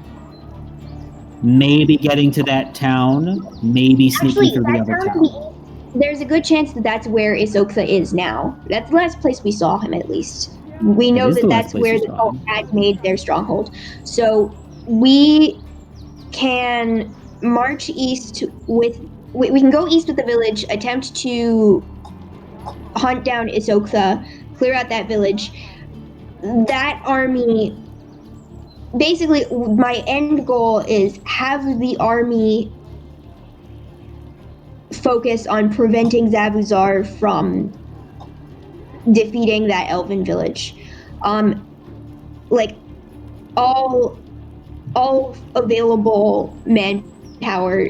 Maybe getting to that town, maybe sneaking through the other town. There's a good chance that that's where Ahsoka is now. That's the last place we saw him, at least. We know is that the last that's place where we the saw cult him. had made their stronghold. So we can march east with. We can go east with the village, attempt to hunt down Ahsoka, clear out that village. That army. Basically, my end goal is have the army focus on preventing Zabuzar from defeating that elven village. Like all available manpower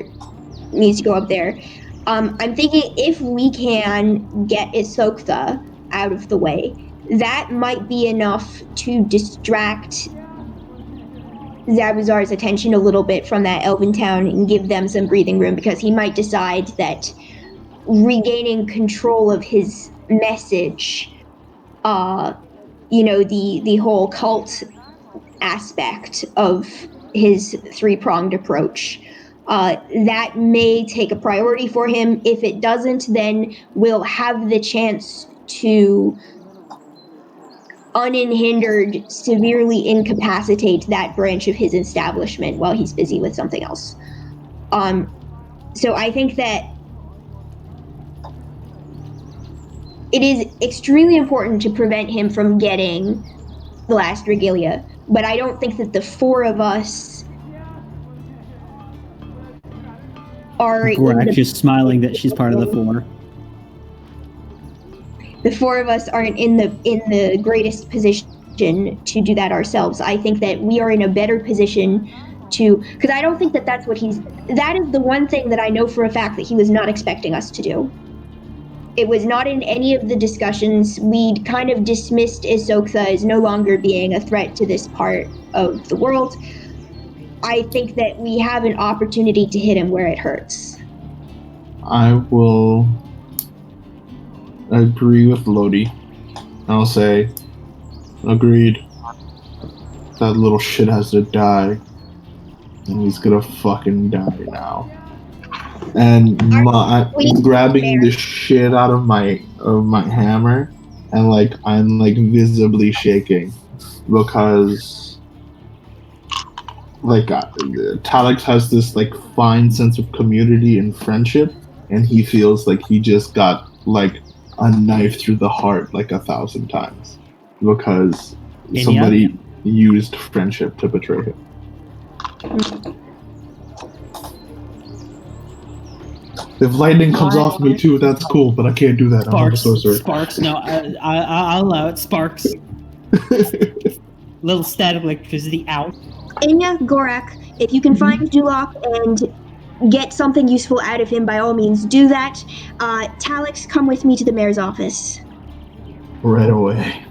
needs to go up there. I'm thinking if we can get Ahsoka out of the way, that might be enough to distract Zabuzar's attention a little bit from that elven town and give them some breathing room, because he might decide that regaining control of his message, the whole cult aspect of his three-pronged approach, that may take a priority for him. If it doesn't, then we'll have the chance to unhindered severely incapacitate that branch of his establishment while he's busy with something else. So I think that it is extremely important to prevent him from getting the last regalia, but I don't think that the four of us are Gorak just smiling that she's part of the four. The four of us aren't in the greatest position to do that ourselves. I think that we are in a better position to, because I don't think that that's what that is the one thing that I know for a fact that he was not expecting us to do. It was not in any of the discussions. We'd kind of dismissed Ahsoka as no longer being a threat to this part of the world. I think that we have an opportunity to hit him where it hurts. I will agree with Lodi. I'll say, agreed. That little shit has to die. And he's gonna fucking die now. And I'm grabbing the shit out of my hammer, and like I'm like visibly shaking because like Talix has this like fine sense of community and friendship, and he feels like he just got like a knife through the heart like 1,000 times because somebody used friendship to betray him. If lightning comes off me too, that's cool, but I can't do that. I'm not a sorcerer. Sparks. No, I'll allow it. Sparks. Little static electricity out. Inya, Gorak, if you can find Dulok and get something useful out of him, by all means, do that. Talix, come with me to the mayor's office. Right away.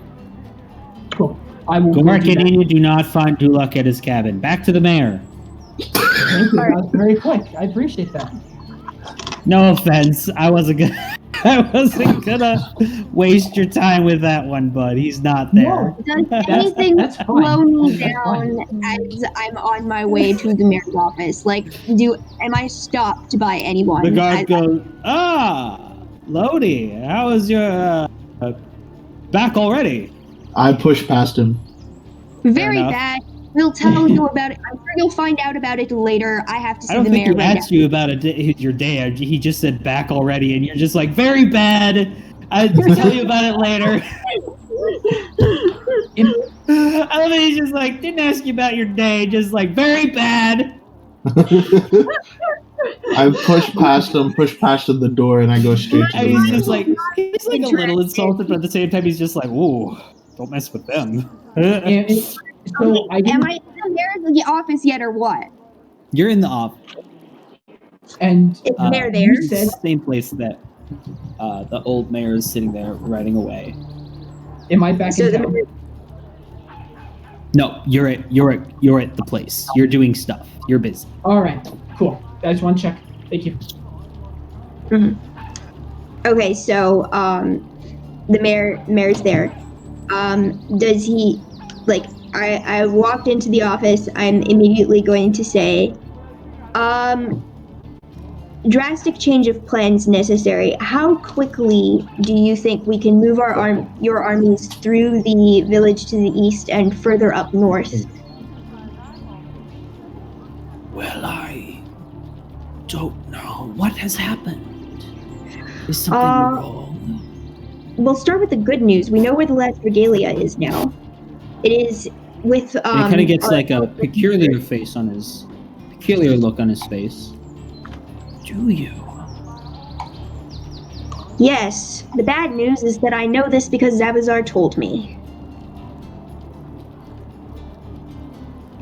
Cool. I will. Gorak and Inya do not find Dulok at his cabin. Back to the mayor. Thank you. That was very quick. I appreciate that. No offense. I wasn't gonna waste your time with that one, bud. He's not there. Does That's anything fine. slow me That's down as I'm on my way to the mayor's office? Like, am I stopped by anyone? The guard goes, Lodi, how was your back already? I push past him. Very enough. bad. We'll tell you about it. I'm sure you'll find out about it later. I have to see I don't the think mayor he right asked now. you about your day. He just said back already, and you're just like, very bad. I'll tell you about it later. I love it. He's just like, didn't ask you about your day. Just like, very bad. I push past the door, and I go straight to And the he's mayor's just like, office. he's like a little insulted, but at the same time, he's just like, ooh, don't mess with them. So I Am didn't, I in the mayor's office yet, or what? You're in the office. and Is the mayor there? you said, Same place that the old mayor is sitting there writing away. am I back So in the town? mayor, No, you're at the place. You're doing stuff. You're busy. All right, cool. I just want to check. Thank you. okay, so the mayor's there. Does he like? I walked into the office. I'm immediately going to say, drastic change of plans necessary. How quickly do you think we can move your armies through the village to the east and further up north? Well, I don't know. What has happened? Is something wrong? We'll start with the good news. We know where the last regalia is now. It is with He kind of gets our- like a peculiar look on his face. Do you? Yes. The bad news is that I know this because Zavazar told me.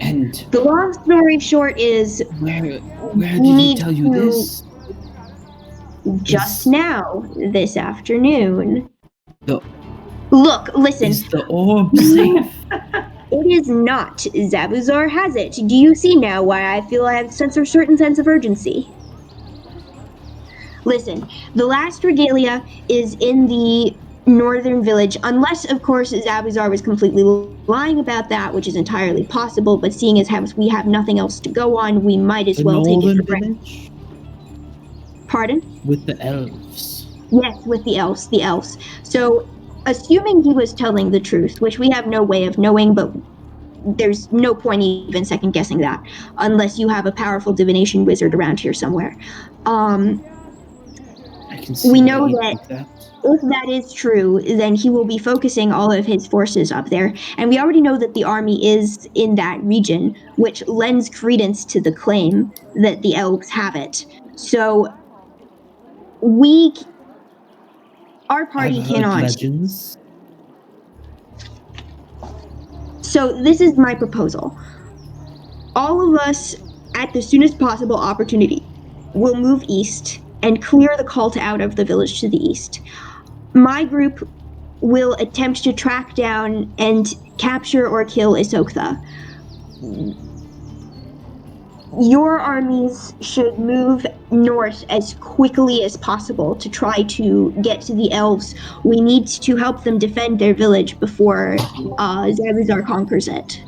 And The long story short is where did he need tell you to- this? just Is- now, this afternoon. The- Look, listen, Is the orb safe? it is not. Zavuzar has it. Do you see now why I feel I have a certain sense of urgency? Listen, the last regalia is in the northern village, unless, of course, Zavuzar was completely lying about that, which is entirely possible, but seeing as we have nothing else to go on, we might as The well take it northern for granted. village Pardon? with the elves. Yes, with the elves. So, assuming he was telling the truth, which we have no way of knowing, but there's no point even second guessing that, unless you have a powerful divination wizard around here somewhere. I can see We know why you that- think that. If that is true, then he will be focusing all of his forces up there. And we already know that the army is in that region, which lends credence to the claim that the elves have it. So, our party I've heard cannot. legends. So this is my proposal. All of us, at the soonest possible opportunity, will move east and clear the cult out of the village to the east. My group will attempt to track down and capture or kill Isoktha. Your armies should move north as quickly as possible to try to get to the elves. We need to help them defend their village before Zavuzar conquers it.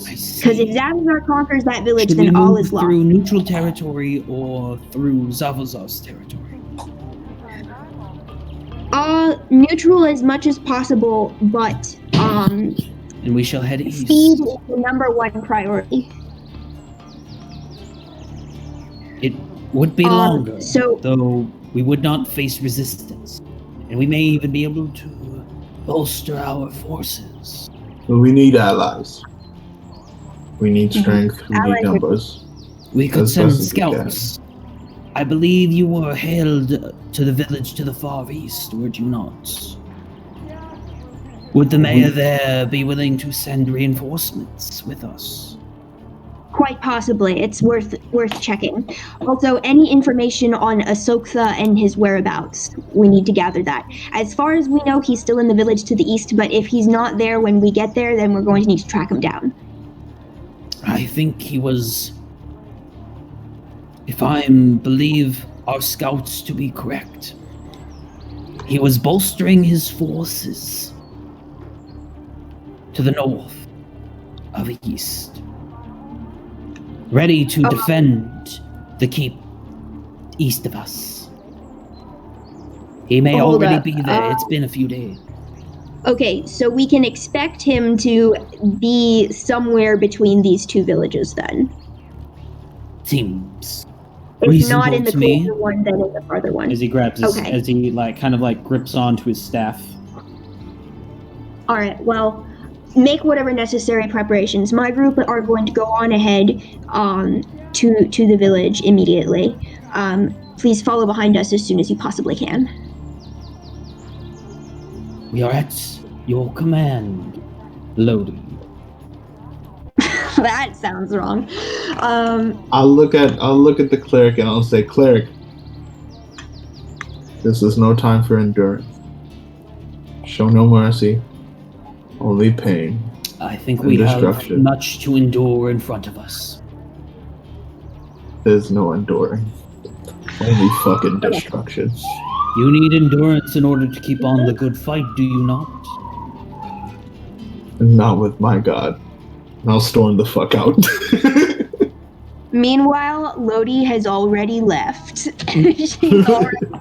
I see. Because if Zavuzar conquers that village, Should we then all move is lost. through neutral territory or through Zavazar's territory? Neutral as much as possible, but And we shall head east. speed is the number one priority. It would be longer, so- though we would not face resistance. And we may even be able to bolster our forces. But we need allies. We need strength. We I need like it. numbers. We could As send best as we can. scouts. I believe you were hailed to the village to the far east, were you not? Would the mayor there be willing to send reinforcements with us? Quite possibly. It's worth checking. Also, any information on Asokha and his whereabouts, we need to gather that. As far as we know, he's still in the village to the east, but if he's not there when we get there, then we're going to need to track him down. I think he was, if I believe our scouts to be correct, he was bolstering his forces to the north of east, ready to defend the keep east of us. He may Hold already up. be there. It's been a few days. Okay, so we can expect him to be somewhere between these two villages then. Seems If reasonable not in the to me. closer one, then in the farther one. As he grabs his, Okay. as he kind of grips onto his staff. All right, well, make whatever necessary preparations. My group are going to go on ahead to the village immediately. Please follow behind us as soon as you possibly can. We are at your command, Lodi. That sounds wrong. I'll look at the cleric and I'll say, cleric, this is no time for endurance. Show no mercy, only pain. I think And we have destruction. much to endure in front of us. There's no enduring. Only fucking destruction. You need endurance in order to keep on the good fight, do you not? Not with my god. And I'll storm the fuck out. Meanwhile, Lodi has already left. She's already